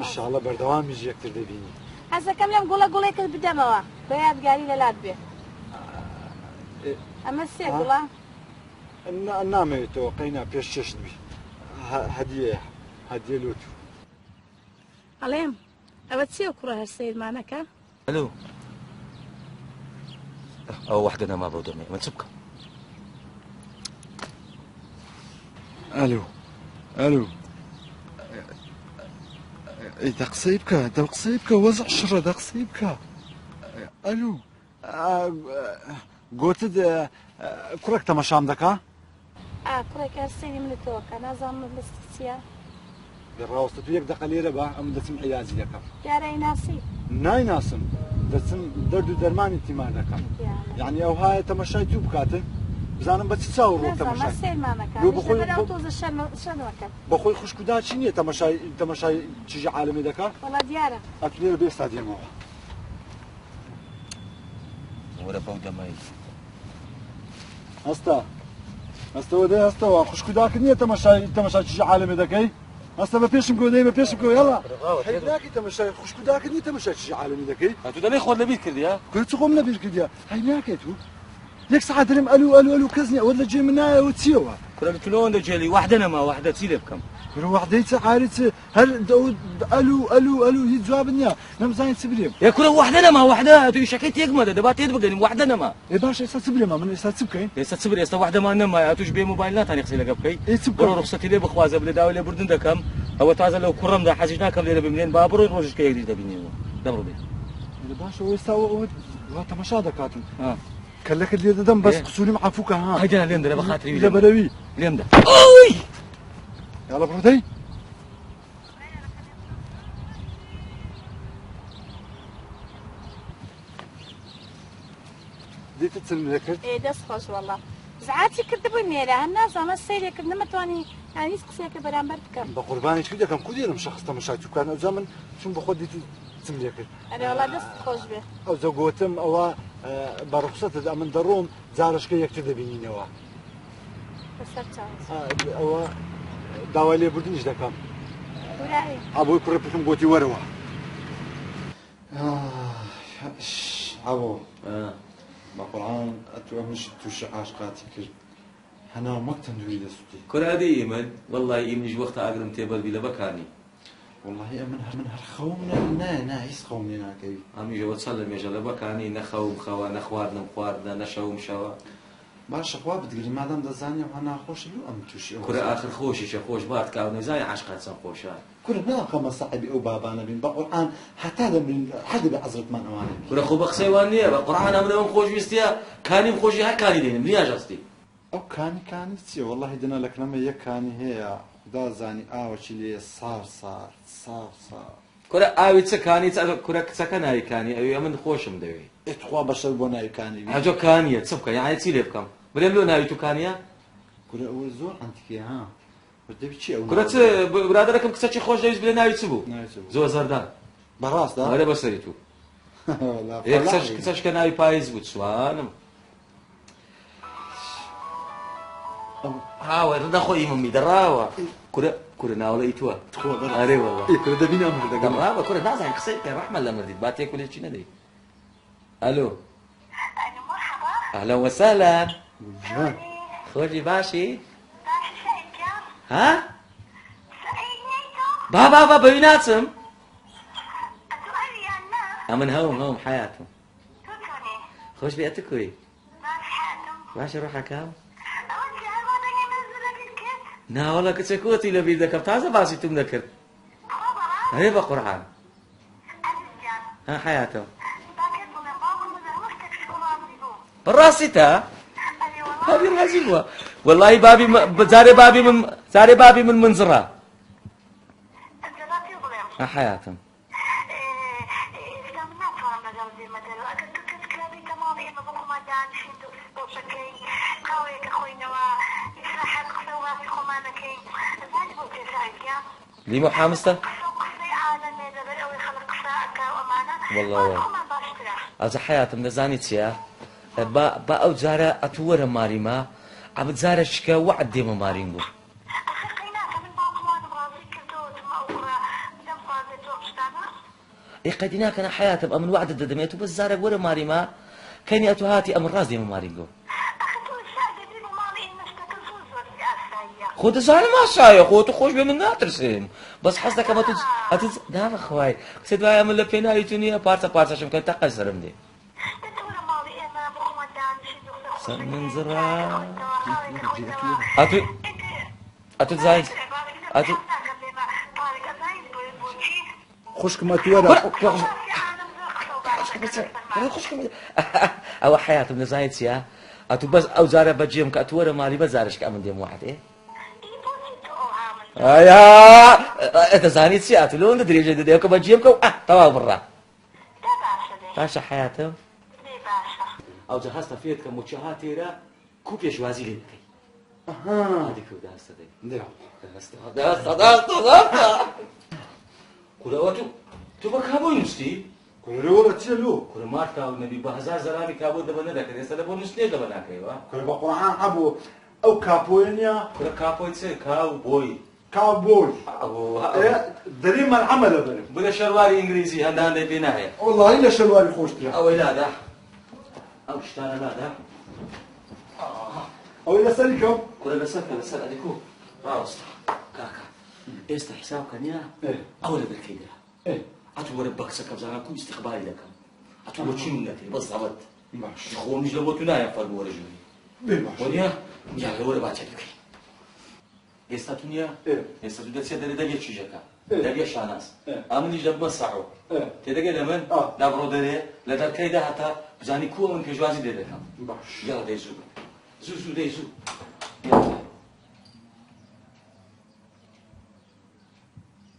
إن شاء الله بردوام يجي أكتر دبيني حزة كم لم قولا كل بدموا بياد قالي للاد بي أما السيق والله نامي توقينا بيش تشد بي هدية لوتو عليم أبتسيو كره السيد معناك الو او وحدنا ما بودمي من سبكه الو دقصيبك وزع شر دقصيبك الو قلت كرك تمشام دكا كرك السيد من التوقع نظام الاستسيا بالراوسة يك دقليرة با أم دسم عيازي دكا يا رأي ناسي ناي ناسم دسم درد درمان انتماع دكا يعني أو هاي تمشاي توب كاتن بزانم بس تصور وقت نظام تمشاي السيد معناك لو مش بخوي نبرا وتوز شنو وكل بخوي خوش كدا شنية تمشاي تيجي عالمي دكا والله ديارة أتلير بيستادير موها ولا بودمي هستا خوش كدا كنية تمشاي تيجي عالمي دكاي هستا ما بيشم كو يلا حيداكي تمشاي خوش كدا كنية تمشاي تيجي عالمي دكاي أتو دني خود لبيت كرديا كنت تقوم نبير كديا هاي ناكيتو يك ساعة دريم ألو كزني ولا جي منايا وتسيوا كل كلون ده جالي وحدنا ما وحدة تسيلي بكم وحديت عارف هل الو هي جواب النيا نمزاين سبريم يا كره وحدنا ما وحده تو شكيت يقمد دبات يدبقني وحدنا ما اي باشا اسا سبريم من اسا سبكين يا صبر يا وحده ما نما يا توش بي موبايلات ثاني غسيل قبكي برو رخصتي لي بخوازه بلا داوله بردن دكم هو تازه لو كرم ده حاجنا كم ليله بمنين بابرو روجش كي يدي دبيني دبرو بي يا باشا ويسا تماشا دكاتم كلك اللي دم بس قصوري معفوكه ها هيدا اليوم ده بخاطري لا بلاوي اليوم ده اوي يلا برودي ديت تسلم لك ايه دەست خۆش والله زعاتی کردبووی مێرە هەم نازانمە سەیرێکرد نەمەتوانی یانی هیچ قسەیەکە بەرامبەر بکەم بقرباني شو دكم كوديرم شخص تماشاتو كان زمن شو بخو ديت تسلم لك ئەرێ وڵا دەست خۆش بێ او زوجوتم او برخصة من دروم زارش كي يكتب بينينوا بەسەر چاوز او داوالي بردنيش دكم ورایی ابوي كربكم قوتي وروا عبو بقرآن أتوهمش توش عاشقاتي كر هنا مقتن دويدة سوتي كرادي من والله يمنيش وقت أقرم تيبل بلا بكاني والله من هالخومنا نا هيس خومنا ناكي عمي جو تسلم يا جل بكاني نخوم خوا نخواردنا مخواردنا نشوم شوا باش أخوة بتقولي ما دام دزاني وهنا خوش لو أم توشي كرة آخر خوشي شخوش بارد كاوني زي عاشقات سن خوشان كل ناقة ما صاحبي أو بابانا بين بقرآن حتى هذا من حد بعزرة من أواني كرة خو بخسيوانية بقرآن أمنا من خوش بيستيا كاني مخوشي هاي كاني دين منيا جاستي أو كاني تي والله دنا لك لما يكاني هي خدا زاني وشي لي صار كرة آوي تسكاني كرة تسكناي كاني أيوة من خوشم دوي إتخوا بشر بوناي كاني هجو كانية تسبك يعني تسيلي بكم بريم لو ناوي تو كانية كرة أول زور عندك ها بدي بشي أو كرة برادركم كساتشي خوش دويز بلا ناوي تسبو زو زردان براس ده هذا بسريتو لا إيه كساش كان ناوي بايز بوتسوان هاو ردا خوي ممي دراوا كرة ناولا إيتوا أري والله إيه كرة دبينا أمر ده دراوا كرة نازع قصير رحمة لما رديت باتي كل شيء ندي ألو أهلا وسهلا خوشي باشي ها بابا بيناتهم أمن هوم حياتهم خوش بيأتكوي باش روحك هاو نا والله كتسكوتي لبي ذكر تازة باسي تم ذكر هاي بقرآن ها حياتهم براسيتا بابي رازقوا والله بابي من منظرة ها حياتهم لي محامسته والله از حياتم نزانيت يا با او زاره اتوره ماريما عبد زاره شكا وعد ديما مارينغو اي قدينا كان حياتم امن وعد ددميتو بس زاره ورا ماريما كاني اتوهاتي امن راس ديما مارينغو خود زاره ما شاي خود خوش بمن ناترسين بس حسك ما تز دام اخوي سيد واي امن لبينا يتوني بارتا شم كنت تقصرم دي منظرة أتو زايد أتو خشك ما تورا أو حياتي من زايد سيا أتو بس أو زارة بجيم كأتورا مالي بزارش كأمن ديم واحد إيه يا تزاني سيا أتو لون تدري جد ديوك بجيم كو توا برا باشا حياتي أو جهازت فيك كموتشهاتي را كوبيش وازي لي هذيك ودا استدي ده كل وقت تبغى كابو ينستي كل رورة تسلو كل ما تاو نبي بهزار زرامي كابو دبنا ده كده سلبو نسني دبنا كيوا كل بقرآن أبو أو كابوينيا كل كابو يصير كاوبوي كاوبوي أبو دريم العمل أبدا بلا شرواري إنجليزي هندان بيناها والله إلا شلواري خوش ترى أو لا ده أو اشترى لا ده أو إلا سلكم كل بسكة بسكة ديكو راوس كاكا ئێستا حسابکەن یا ئەوە لە دەرکەیدا ئەتوو وەرە بەکسەکە بزانە کو استیقبالی دەکەم ئەتوو بۆ چی من نەکەی بەس زەوت خۆمیش لە بۆ تو نایە فەرمو وەرە ژووری وەنیە یا لەوەرە باچە بکەی ئێستا تو نییە ئێستا تو دەچێت دەرێ چیژەکە دەریە شاناس ئامنیش دەبمە سەعۆ تێدەگەی لە من دابڕۆ دەرێ لە دەرکەیدا هەتا بزانی کووە من پێشوازی لێ دەکەم یاڵا دەی زوو زوو دەی زوو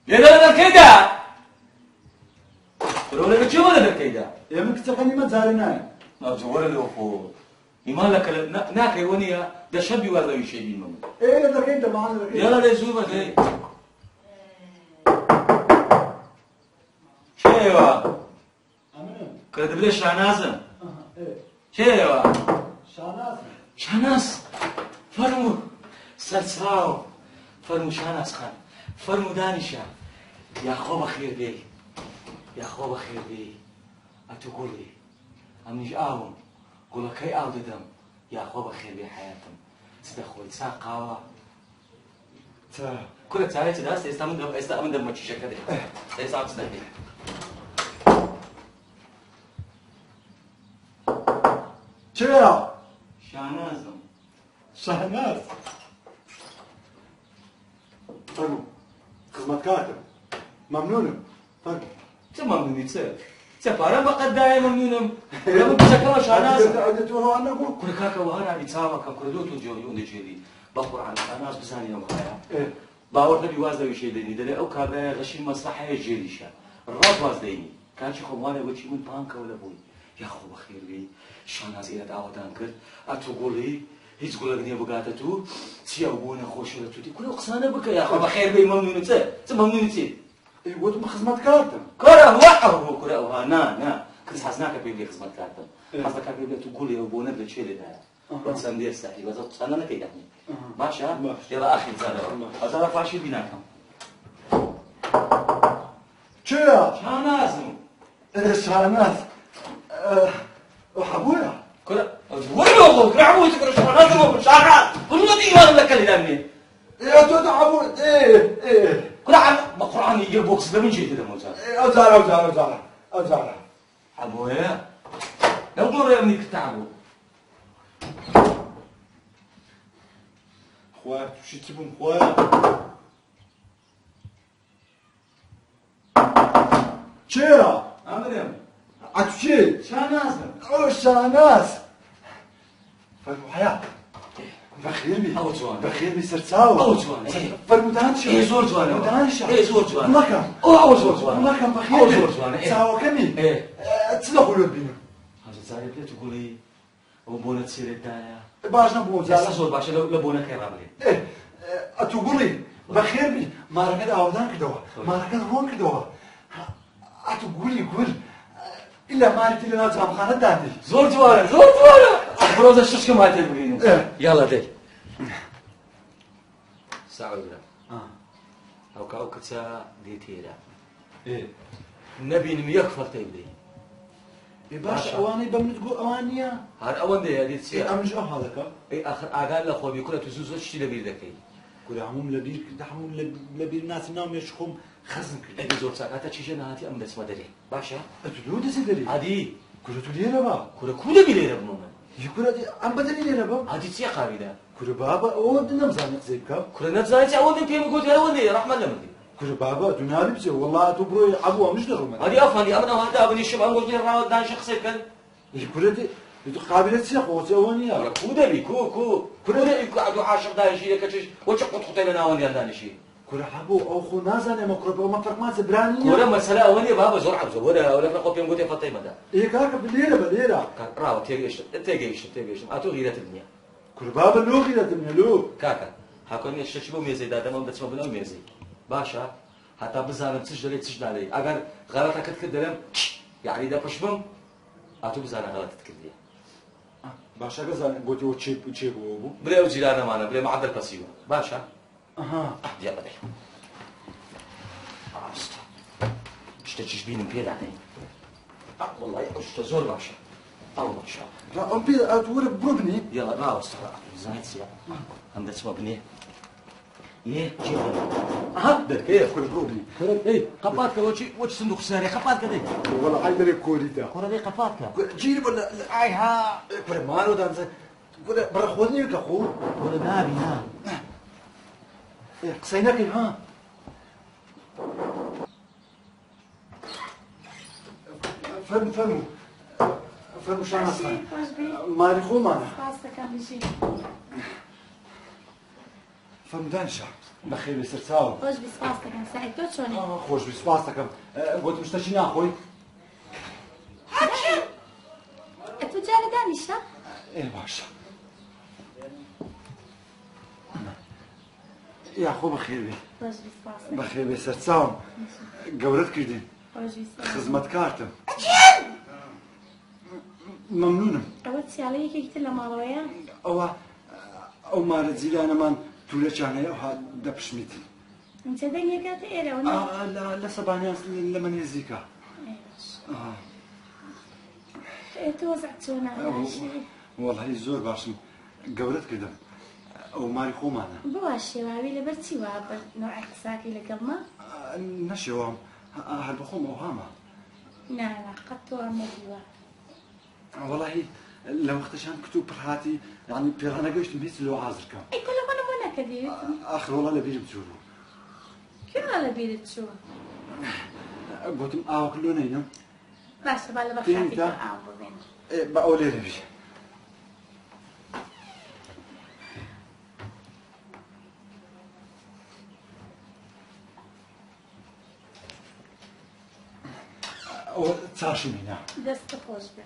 لێرە لە دەرکەیدا وەرە چێ وەرە دەرکەیدا ئێمە کچەکەنیمە جارێ نایە وەرە لەوە خۆ ئیمان لەکە ناکەیوە نییە دەشەبی وەردەوی شێبینمە من لە دەرکەیدا ماڵ یاڵا دەی زوو بەدەی کێوە کە دەبرێ شانازم کێوە شاناز فەرموو سەرچاو فەرموو شاناز خان فەرموو دانیشە یاخۆ بەخێر بێی یاخۆ بەخێر بێی ئەتو گوڵی ئەمنیش ئاوم گوڵەکەی ئاو دەدەم یاخۆ بەخێر بێ حیاتم چ دەخۆی چا قاوە کورە چاوێت چ دەست ئێستا من دەمە چیشەکە دێ ئێستا چ دەبێ چرا؟ شانازم شاناز فرمو خزمەتکارتم مەمنونم فرمو چه مەمنونی چه پارەم بەقەت دایە مەمنونم لە من کچەکەمە شانازم ئەوان نەبوو کورە کاکە وهانانی چاوەکەم کورە دۆ تۆ جۆری ئەوەندەجێری بە قورعان شاناز بزانیەوە هەیە باوەڕ نەبی واز لەوی شەی دەینی دەڵێ ئەو کابرایە غەشی مەسلحەیە ژێریشە ڕاست واز دەینی کاچی خۆموانە وەچی من پانکەوە لە بووی یاخۆ بەخێر بێی شاناز ئێرە ئاوادان کرد ئەتۆ گۆڵی هیچ گوڵک نییە بگاتە تو چیە بۆ نەخۆشە لە توتی کورە قسانە بکە یاخۆ بەخێر بێی مەمنونم چ مەمنونی چی وتم خزمەتکارتم کورە وەعەوە کورە ئەوها نا کەس حەز ناکە پێی بێ خزمەتکارتم حەز دەکات پێی بێت تو گوڵی ئەو بۆ نەبێت چێ لێدایە بە چەندێ ساحی بەزە قسانە نەکەی دەنی باشە ێڵە ئاخیر جارەوە ئەزارە فاشی بیناکەم چرا؟ شانازم شاناز حبويا كذا وين هو كعبوا يتكرر شغلات شغال كل ما تيجي هذا لك اللي دامني يا تو تعبوا ايه كل عام القرآن يجيب بوكس ده من جديد ده موزع أزارة أبويا لو دور يا ابني كتعبوا خوات وش تبون خوات چرا؟ أمريم عطشي شاناز أو شاناز فرمو حياة بخير بي أو جوان بخير بي سرساو أو جوان فرمو دانشا إيه زور جوان دانشا إيه زور جوان مكان أو زور جوان مكان بخير أو زور جوان ساوا كمي إيه تسلخوا لبينا هذا زاري بلي تقولي وبونا تصير الداية باش نبو زاري زور باش لبونا كراملي إيه أتقولي بخير بي ما ركض أودان كدوا ما ركض رون كدوا أتقولي قول إلا ما رتي لنا جام خانة داني زور جوانا بروز الشش كم هاي تبغينه يلا دي سعود أو كأو كتا ديتيرا إيه نبي نميكفر تبدي باش أواني بمنتقو أوانيا هاد أوان دي هادي تسير إيه أمج هذا كم إيه آخر أقال لأخوة بيكون تزوز وش تلا بيردكي كل عموم لبير كده عموم لبير ناس النوم يشخم خزن كده إيه زور ساعات تشي جناتي أم دسمة دري باشا أتلو دسدري هادي كل تولينا با كورا كودا بيليرا بمومن يكون أم بدني لنا با هادي تسيا قابيدا كل بابا أو دنا مزانق زي كم كورا نتزايتي أول دي بيم قلت يا أول دي رحمة الله مدي كل بابا دنيا لبسه والله تبرو عبوا مش درهم هادي أفندي أمنا هذا أبني الشباب قلت لي راود دان شخصي كان يكون دي قابلة سياق وتوانيا كورا كودا بي كودا بي قعدوا عاشر دايشي لكتش وش قط خطينا واني دانشي كل حبو أو خو نازن مقرب أو مطرق ما زبرانية كورا مسألة أولي بابا زور عبزو ولا نقول بيم قلت يا فطيمة ده إيه كاك بليرة راو تيجيش أتو غيرة الدنيا كل بابا لو غيرة الدنيا لو كاكا هاكوني الشيء بو ميزي دادم أم دتسمع بنو ميزي باشا حتى بزانم تسجل علي أجر غلطك تكدلم يعني ده بشبم أتو بزانم غلط تكدلي باشا قزان قلت يو تشيب وابو بريو جيرانا معنا بريو معدل بسيو باشا أها يلا ده اشتجيش بينم بيد علي والله اشتزور باشا الله باشا لا أم بيد أتور بربني يلا راو استرا زايد سيا هم دتسمع بني ايه جيبها ها كيف كل بروبلي ايه قفاتك وش صندوق الساري قفاتك دي والله عايز كوريتا كرة دي قفاتك جيب ولا اي ها كل مالو دانز كل برا خذني لك اخو كرة نابي ها قصيناك ها فهموا شو انا صار مالي خو معنا خاصة كان بيجي فهم دانشا بخير بيصير ساوي خوش بسباستا كان سعيد تو شوني خوش بسباستك قلت مشتشين اخوي انتو جاري دانيشا ايه باشا يا اخو بخير بي خوش بسباستا بخير بيصير ساوي قولت كردين خوش بسباستا خدمت كارتم ممنونم قلت سيالي كي قلت لها مارويا او مارد زيلي انا مان تولا جانا او دبشميتي انت دنيا قالت ايه ولا لا لا سبانيا لمن يزيكا ايه توزعتونا على شيء والله زور باشم قولت كردم او ماري خو معنا بواشي واوي لبرتي وابر نوع ساكي لقلما نشوام هل بخوم اوهاما لا قد وامدوا والله لو اختشان كتب برهاتي يعني بيرانا قشت بيس لو عازر كم اي تلفون وانا كذي اخر والله لبير بتشوفه كيف على بيرت شو قلتم كلنا هنا بس بالا تين بخافي تا؟ بين بقولي لبي او تاشي هنا دست خوش به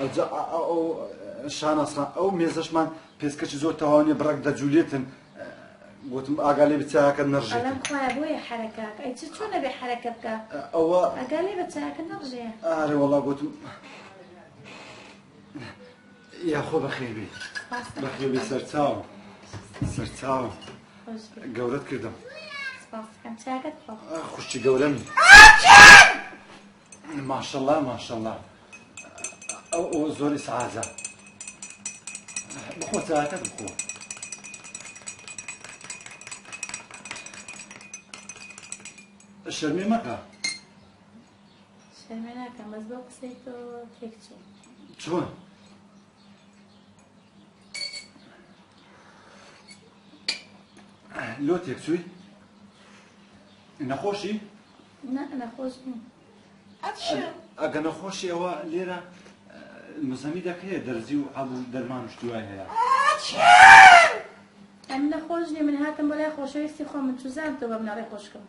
او شان اصلا او ميزش من بيسكش زور تواني برك دا جوليتن قلتم اقالي بتاعك النرجي ألم خويا أبويا حركات أي تشونا بحركتك او أقالي بتاعك النرجع والله قلتم يا خو بخير بي بخير بي سرتاو خوش به قولت كردم سباس كان شاكت فوق خشي قولمي ما شاء الله او زوري سعازة بخو ساكت بخو الشرمي مكا شرمنا كان بس بقصيتو كيكتو شون لو تيكسوي نخوشي لا أنا خوش اگه نخوشی او لیره المزمی دکه درزی و ابو درمان شتوای هیا أنا خوشني من هاتم ولا خوش يستي خو من تزام تو بمناري خوشكم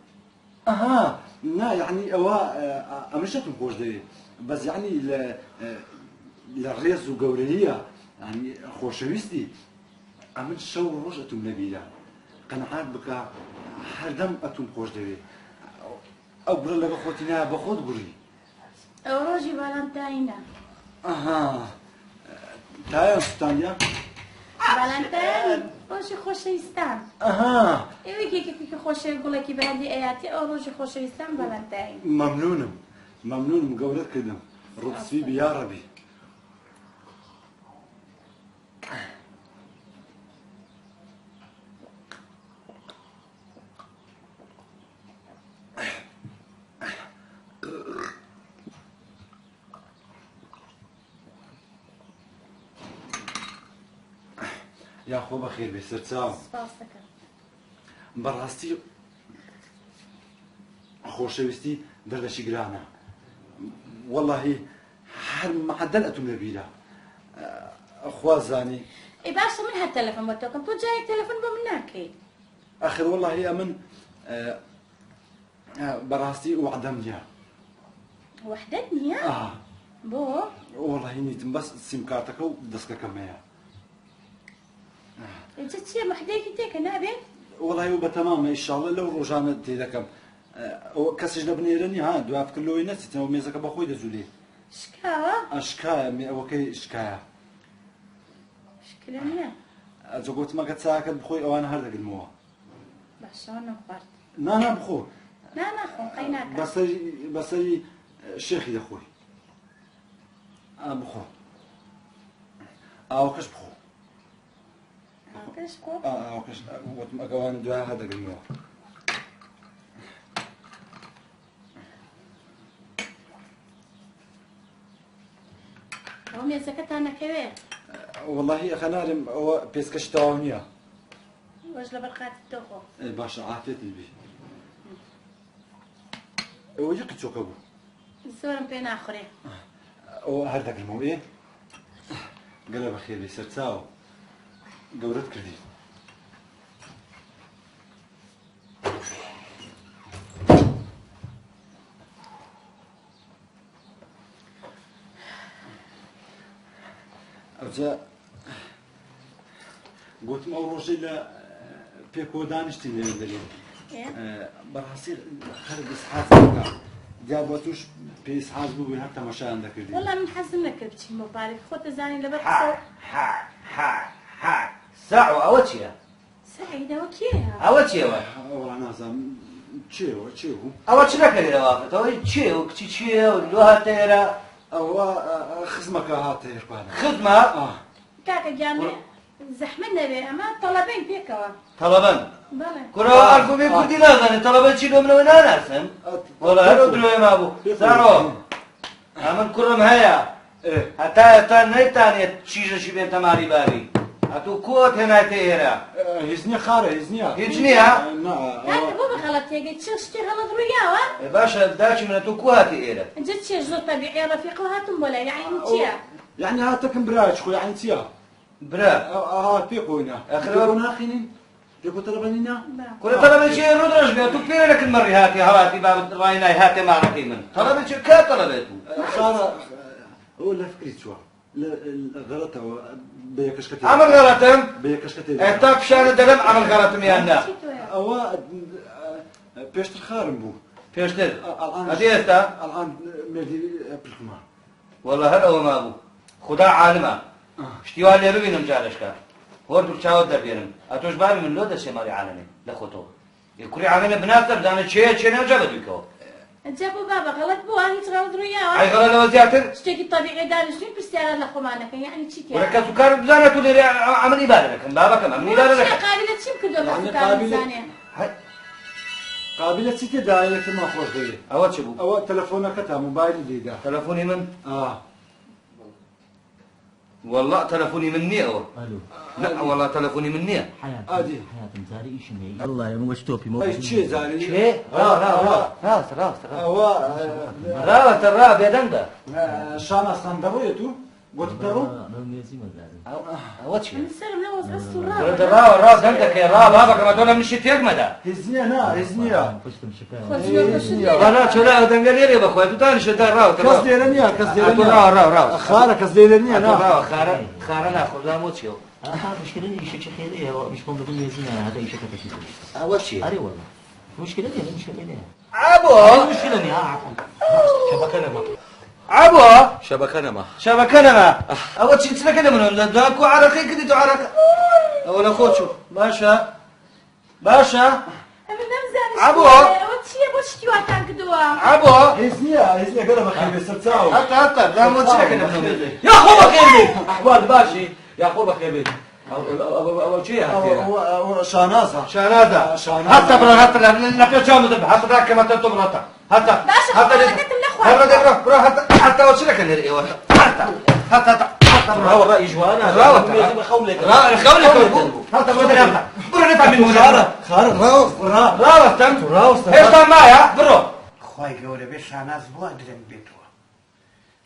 اها نا يعني او امشتم خوش دي بس يعني للريز وقوريه يعني خوشويستي امن شو روجتم نبيلا قناعات بك هردم اتم خوش دي او بر لك خوتنا بخود بري أوروجي فالنتاينا اها تايم ستانيا فالنتاين روجي خوش يستان اها إيه كي خوش يقول لك بعدي آياتي أو روجي خوش يستان فالنتاين ممنون قولت كده رد سبيبي يا ربي يا خو بخير بيصير ساو سباسك براستي خوشويستي دردشي قرانا والله هر معدل اتم نبيلا اخوا زاني إيه باشا من هالتلفون بتوكم تو جاي تلفون بمناكي اخر والله هي من براستي وعدمني وحدتني بو والله نيتم بس السيم كارتك ودسكه كمية انت تشي محديك تيك نابي والله يبقى تمام ان شاء الله لو رجعنا تيدكم كسج لبنيرني ها دواف كله ينسي تو ميزك بخوي دزولي شكاوة اشكايا مي اوكي اشكايا شكلانيا قلت ما قد ساكت بخوي وانا هردق الموه باشا وانا كبرت لا بخو لا خو قيناك بس الشيخ يا اخوي بخو او كش بخو ئەوەکەش خۆ ئەوکەش وتم ئەگەوانە دوای هەدەگرمەوە ئەوە مێزەکەتان نەکەوێ وەڵاهی خەنارم ئەوە پێسکەش تەواو نییە وەش لەبەر قاتی تۆخۆ باشە عافێتی بی ئەوە یەک چۆکە بوو زۆرم پێ ناخورێ ئەوە هەر دەگرمەوە ئێ گەلە بەخێبی سەرچاوە گەورەت کردی ئەوجا گوتم ئەو ڕۆژەی لە پێکۆ دانیشتی لێ دەلێن بەڕاستی هەر ئیسحاق بکە جا بۆ توش پێ ئیسحاق بوو هەر تەماشایان دەکردی وەڵا من حەزم نەکرد بچین بۆ پارێک خۆت دەزانی لەبەر قسە ساعو ئەوە چییە؟ سەعیدەوە کێیە؟ ئەوە چێوە؟ وەڵا نازانم چێوە چێ بوو؟ ئەوە چ نەکەێتەوە ئەوەی چێ و کچی چییە و لۆ هاتێرە؟ ئەوە خزمەکە هاتە هێرپانە خزمە؟ کاکە گیان زەحمەت نەبێ ئەمە تەڵەبەین پێکەوە تەڵەبەن؟ بەڵێ کورەوە ئەلفوبێ کوردی نازانێت تەڵەبەن چی لۆ منەوە ناناسن؟ وەڵا هەرۆ درۆی مابوو سارۆ ئەمن کوڕم هەیە هەتا ئێستا نەیتانێت چیژەشی بێتە ماری باری هەتوو کۆت هێنایتە ئێرە هیچ نییە خارە هیچ نییە هیچ نییە؟ کاکە بۆ بەخەڵەت تێگەی چ شتێ هەڵت ڕوویاوە؟ باشە داچی منە تۆ کو هاتی ئێرە ئەجە چێ زۆر تەبیعی ڕەفیقەوە هاتم بۆ لای یعنی چییە؟ یعنی هاتەکەم براچ خۆ یعنی چییە؟ برا هات پێ خۆینە ئەخرەوە ناخینین پێکۆ تەلەبەنینە؟ کورە تەڵەبە چی ڕۆدرۆژ بێت و پێ نەکرد مەڕی هاتی هەڵاتی بابت ڕای نای هاتێ ماڕەکەی من تەڵەبە چی کات تەڵەبێت بوو؟ خارە ئەوە لە فکری چووە غەڵەتەوە بە یەکەشکە ئەمن غەڵەتم بە یەکەشکە ئێستا پیشانە دەرم ئەمن غەڵەتم یان نا ئەوە پێشتر خارم بوو پێشتر ئەدی ئێستا ئەڵان مێردی پلکما وەڵا هەر ئەوە مابوو خدا عالمە شتیوان لێ ببینم جارشکە هۆرد و چاوت دەبێنم ئەتۆش بابی من لۆ دەچێ ماڵی عالەمێ لە خۆتەوە کوڕی عالەمێ بناتە بزانە چێ چێ نەجا بەدویکەوە ئەجا بۆ بابە غەڵەت بووە هیچ غەڵەت ڕوویاوە؟ ئەی غەڵەت لەوە زیاتر شتێکی تەبیعی دانیشتوین پرسیارە لە خۆمانەکەن یعنی چی تێ؟ وەرە کەس و کار بزانە تو لێرە ئەمەی بادە دەکەم بابەکەم ئەمەی بادە دەکەم قابلە چیم کردو کەس و کار بزانێ؟ قابلە چی تێدا یەکترمان خۆش دەوێت ئەوە چ بوو؟ ئەوە تەلەفۆنەکەتە موبایلی لێدا تەلەفۆنی من؟ والله تلفوني من نية لا والله تلفوني من نية عادي حياتم زاري ايش مي الله يا مو توبي مو اي شيء زاري شيء راس هو راس الراب يا دندا شانا صندوق يتو قلت درو واتش نسلم له وزعست الراس عندك يا راب بابك ما تقول من الشيء يقمدا هزنيا نا هزنيا انا شلا دنجل يا بخويا تاني شد الراو كاس ديرنيا كاس ديرنيا راو خارة كاس ديرنيا نا خارة ناخذ لا موتشيو مشكلة شيء خير مش ممكن يزنا هذا شيء كتير اول شيء اري والله مشكلة دي مشكلة دي عبو مشكلة دي عفوا شبكة ما عبو شبكة ما اول شيء تسلك من داكو عرقي كدي عرق ولا خوتشو باشا عبو چیه بۆ شتیواتان کردووە؟ عبو هزنيا قرب اخي بسرتاو حتى لا مو تسلك يا اخو بخير بيت احوال باشي يا اخو بخير بيت او شيء شانازة حتى برا حتى لا في جامد حتى ذاك ما تبرطه حتى حتى وصلك الرئي حتى هو الرأي جوانا راوت خولك حتى ما ادري برو نفهم من خارة راوت ايش معايا برو خواهی گەورە بێ شاناز بووە درەنگ بێتەوە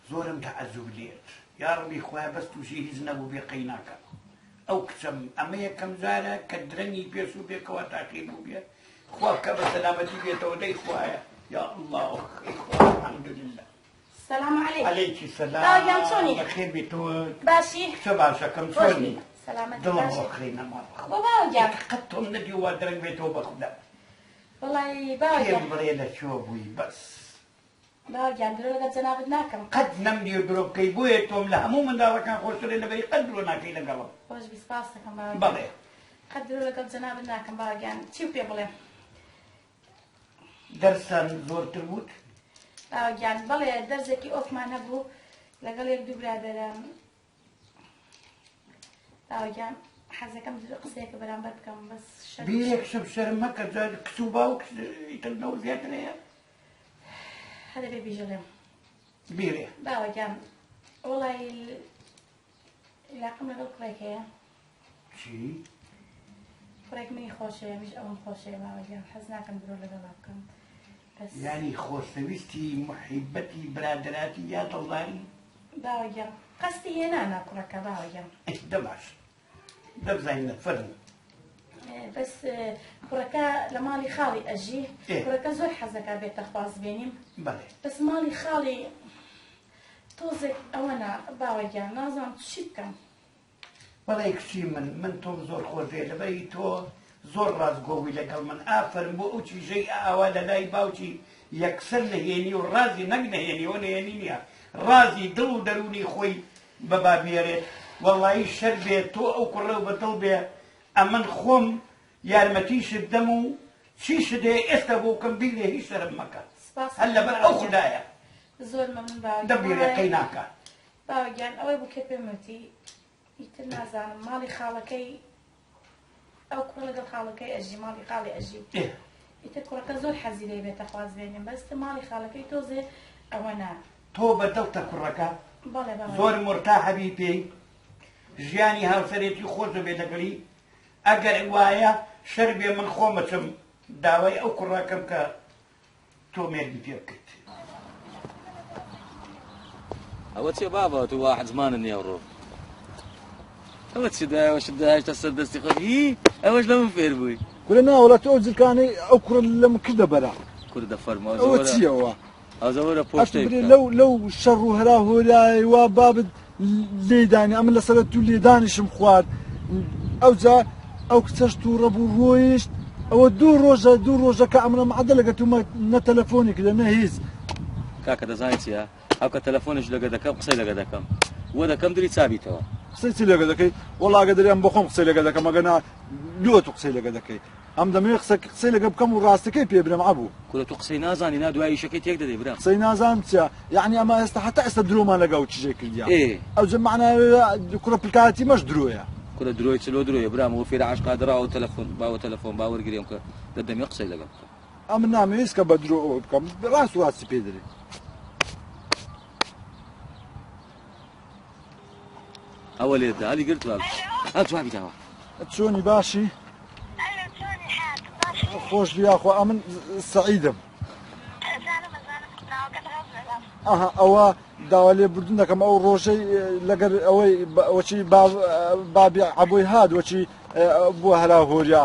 زۆرم تەعەزوب لێت یا ڕەبی خۆیان بەس تووشی هیچ نەبوو بێ قەی ناکەم ئەو کچەم ئەمە یەکەم جارە کە درەنگی پێسوو بێکەوە تاقی بوو بێ خوا بکە بە سەلامەتی بێتەوە دەی خوایە یا الله الحەمدولله سلام علیکم عەلەیکی سەلام باوەگیان چۆنی؟ بەخێر بێتەوە باشی؟ کچە باشەکەم چۆنی؟ سەلامەتی دڵم باشی؟ بۆ خڕی نەما بۆ باوەگیان قەت تۆم نەدی وا درەنگ بێتەوە بە خودا وەڵی پێم باوەگیان بڵێ لە چۆ بووی بەس باوەگیان درۆ لەگەڵ جەنابت ناکەم قەت نەمدی و درۆ بکەی بۆیە تۆم لە هەموو منداڵەکان خۆشترێ لەبەری قەت درۆ ناکەی لەگەڵم خۆش بیسپاس دەکەم باوەگیان بەڵێ قەت درۆ لەگەڵ جەنابت ناکەم باوەگیان چی پێ بڵێم؟ دەرسان زۆرتر بووت باوەگیان بەڵێ دەرزێکی ئۆفمان هەبوو لەگەڵ یەک دوو برادەرم باوەگیان حەزەکەم قسەیەکە بەرامبەر بکەم بەس بیرێک شەم شەرم مەکە کچ و باوک ئیترنەوە زیاترەیە هەدە بێ بیژەڵێم بیرێ باوەگیان وڵی علاقەم لەگەڵ کوڕێک هەیە چی؟ کوڕێک منی خۆشەیە میش ئەوم خۆشەیە باوەگیان حەز ناکەم درۆ لەگەڵا بکەم یعنی خۆشەویستی محیبەتی برادراتی یا دڵداری باوەگیان قەستی هێنانا کوڕەکە باوەگیان دەباش دەبزانینە فەرن بەس کوڕەکە لە ماڵی خاڵی ئەژی کوڕەکە زۆر حەزەکە بێتە خواز بێنیم بەس ماڵی خاڵی تۆزێک ئەوەنا باوەگیان نازانم چی بکەم بەڵێ کچی من تۆم زۆر خۆشێ لەبەری تۆ زۆر ڕازگۆوی لەگەڵ من ئافرم بۆ ئەو چیژەی ئاوا لە لای باوکی یەکسەر نەهێنی و ڕازی نەک نەهێنیەوە نهێنی نییە ڕازی دڵ و دەرونی خۆی بەبابێرێت وەڵایی شەر بێت تۆ ئەو کوڕە و بەدڵ بێ ئەمن خۆم یارمەتیشت دەم و چیشت هەیە ئێستا بۆ کەم بیرێ هیچ شەرم مەکە هەر لەبەر ئەو خودایە زۆر مەمنون باوەگیان دەبیرەکەی ناکە باوەگیان ئەوەی بوو کە پێم وتی ئیتر نازانم ماڵی خاڵەکەی ئەو کوڕ لەگەڵ خاڵەکەی ئەژی ماڵی خاڵی ئەژی ئیتر کوڕەکە زۆر حەزی لێ بێتە خواز بێنیم بەستە ماڵی خاڵەکەی تۆزێ ئەوە نا تۆ بەدڵتە کوڕەکە بەڵێ باوەگیان زۆر مرتاحەبی پێی ژیانی هاوسەرێتی خۆش بێ لەگەڵی ئەگەر وایە شەر بێ من خۆمەچم داوای ئەو کوڕەکەم کە تۆ مێردی پێ بکەیت ئەوە چێ بابە تو واحد زمانە نییە ڕۆ ئەوە چی دایەوەشت داهێشتە سەر دەستی خۆی ئەوەش لە من فێر بووی کورە ناوەڵە تۆ جلکانەی ئەو کوڕە لەم کردە بەرا کورە دەفەرمەوە ئەوە چیەوە ئەوزەوەرە پۆشتێک لەو شەڕ و هەرا هۆرای وا بابت لێدانی ئەمە لەسەر تو لێدانیشم خوارد ئەوجا ئەو کچەش تو ڕەبوو ڕۆیشت ئەوە دوو ڕۆژەکە ئەمرە مەعەدە لەگە تو نە تەلەفۆنی کردە نە هیچ کاکە دەزانی چیە ئەو کە تەلەفۆنش لەگە دەکەم قسەی لەگە دەکەم وە دەکەم دری چابیتەوە قسەی چی لەگە دەکەی وەڵا ئەگە دەریان بۆ خۆم قسەی لەگە دەکەم ئەگەنا لۆ تو قسەی لەگە دەکەی ئەم دەمێ قسەی لەگە بکەم و ڕاستەکەی پێ برم عەبوو کورە تو قسەی نازانی نا دوای ئیشەکەی تێک دەدەی برام قسەی نازانم چیە یعنی ئەمە ئێستا هەتا ئێستا درۆمان لەگەڵ چیژێ کردیا ئەوجە معناوێ کوڕە پلکاتی مەش درۆیە کورە درۆی چلۆ درۆیە برام وە فێرە عاشقا دەڕاوە تەلەفۆن باوە تەلەفۆن باوەرگرێم کە دەدەمێ قسەی لەگەڵ بکەم ئەم نامەویست کە بە درۆ ئەوە بکەم ڕاست واسی پێ دەرێ ئەوە لێدا هەلی گرت هەل جوابی داوە چۆنی باشی خۆش بیاخوا ئەمن سەعیدم ئەوە داوا لێ بردون دەکەم ئەو ڕۆژەی لەگەر ئەوەی وەچی بابی عەبۆی هات وەچی بووە هەلا هۆریا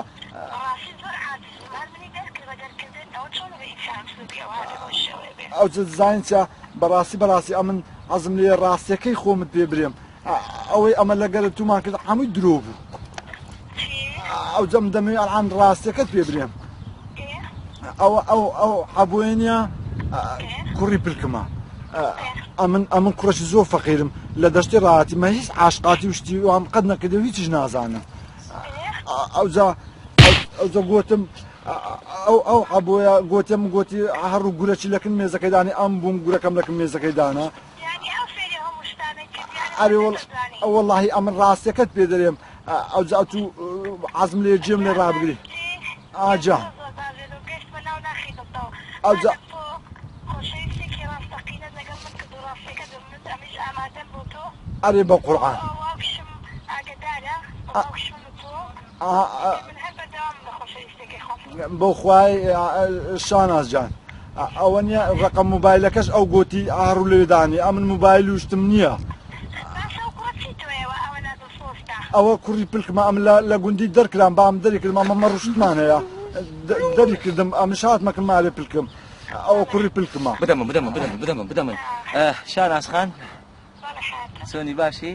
ئەو زانین چا بەڕاستی ئەمن حەزم لێ ڕاستیەکەی خۆمت پێ برێم ئەوەی ئەمە لەگەر تومان کرد هەمووی درۆ بوو ئەو جەم دەمێ ئەڵان ڕاستیەکەت پێ برێم ئەو عەبۆیە کوڕی پلکمە ئەمن کوڕەشی زۆر فەقیرم لە دەشتی ڕاهاتی مە هیچ عاشقاتی وشتی وام قەت نەکردەوە هیچیش نازانم ئەوجا گوتم ئەو عەبۆیە گوتی هەڕوو گورەکی لەکن مێزەکەی دانی ئەم بووم گورەکەم لەکن مێزەکەی دانا واللهی ئەمن ڕاستیەکەت پێ دەرێم ئەوجا تو عەزم لێ جێم لێ ڕابگری ئاجا ئەوجا ئەرێ بە قورعان بۆ خوای شاناز جان ئەوە نیە ڕقم موبایلەکەش ئەو گوتی ئاڕوو لێدانی ئەمن موبایل وشتم نییە ئەوە کوڕی پلکمە ئەم لە گوندی دەرکرام بام دەری کردم ئەمە ڕوشتمان هەیە دەری کردم ئەمش هاتمەکەم مالێ پلکم ئەوە کوڕی پلکمە بدەمە شاناز خان چۆنی باشی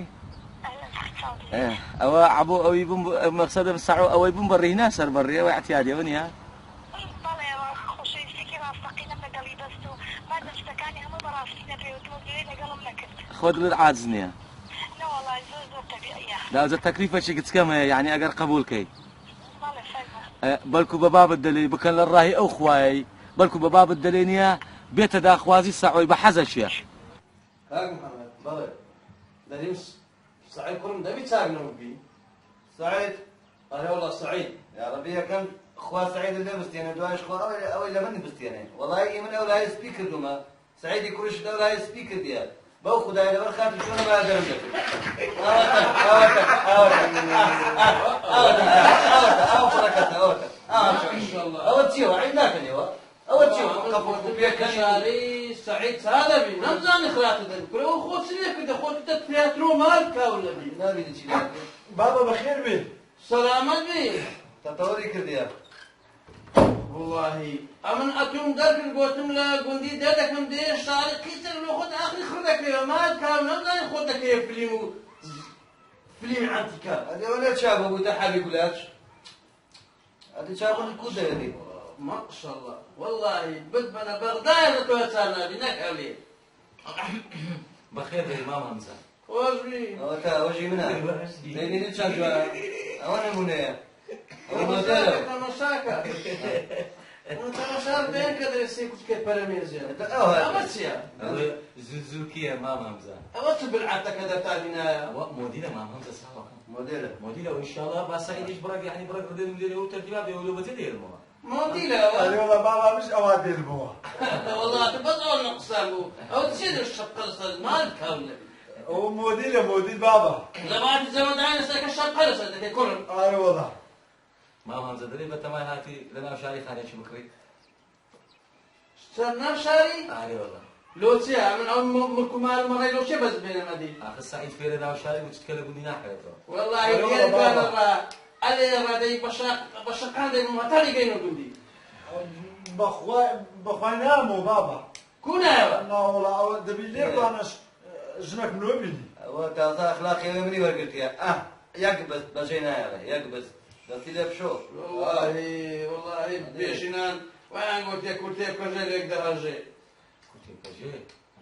ئەوە عەبۆ ئەوی بووم مەقسەدم ساعو ئەوەی بووم بەڕێنا سەر بەڕێەوە احتیاجەوە نییە خۆت لێت عاجز نییە داوزە تەکلیفەکی کچکەم هەیە یعنی ئەگەر قبولکەی بەڵکو بە بابت دەلێ بکەن لە ڕاهی ئەو خوایی بەڵکو بە بابت دەلێ نییە بێتە داخوازی ساعۆی بە حەزەشیە دەریم سعی کوڕم دەبی چاکنەوە بی سعيد أنا والله سعيد يا ربي كم خوا سعيد اللي بستينا دواش خوا أو إلا من بستينا والله من أول هاي سبيكر دوما سعيد يكونش دولة هاي سبيكر ديال بو خداي لو خاطر شنو ما درم لك إن شاء الله أوتشيو عندك اليوم أوتشيو قفوت بيك شاري سعيد هذا بي نمزاني خلاص ذا كل خو سليك كده خو تتفياترو مالك ولا بي لا بيدي شيء بابا بخير بي سلامة بي تطوري كرديا والله أمن أتوم درب القوتم لا قندي دادك من دير شاري كيسر لو خد آخر خدك ليه ما كان نمزاني خدك ليه فيلم عنتيكا هذا ولا تشابه أبو تحابي قولاتش هذا تشابه الكودة هذه ما شاء الله والله بدنا بغداد توسعنا بنك عليه بخير يا ماما همزة وجبي أوتا وجهي منها لأني نتشان جوا أنا منيا أنا مدرب تماشاكا وتماشا بين كده يسيكوش كده براميزيا أمسيا زوزوكي يا ماما همزة أمس بالعادة كده تابينا موديلا ماما همزة سوا مدرب وإن شاء الله بس سعيد يجبرك يعني برك ردين مدير هو ترتيبات يقولوا بتدير ماما موديلا والله بابا مش اوادر بوا والله تبغى نقصانه أو تشيل الشقة صد مالك ولا هو موديل بابا زمان زمان أنا ساك الشقة صد كلهم اي والله ماما همزة دري بتماي هاتي لنا شاري خانة شو بكري استنى شاري أهلي والله لو تيا من أم كمال مرة لو شيء بس بين مدي آخر سعيد في لنا شاري وتتكلم بدي ناحية والله يا كان الرا على ردي بشق هذا ما تاني جينا قندي بخوا نامو بابا كنا لا والله دبيليك وانا جنك منوبلي وتعطى أخلاقي مني ورقتيا يقبس بجينا يقبس قلتي لي بشوف والله بيشنان وين قلت لك كل يقدر أجي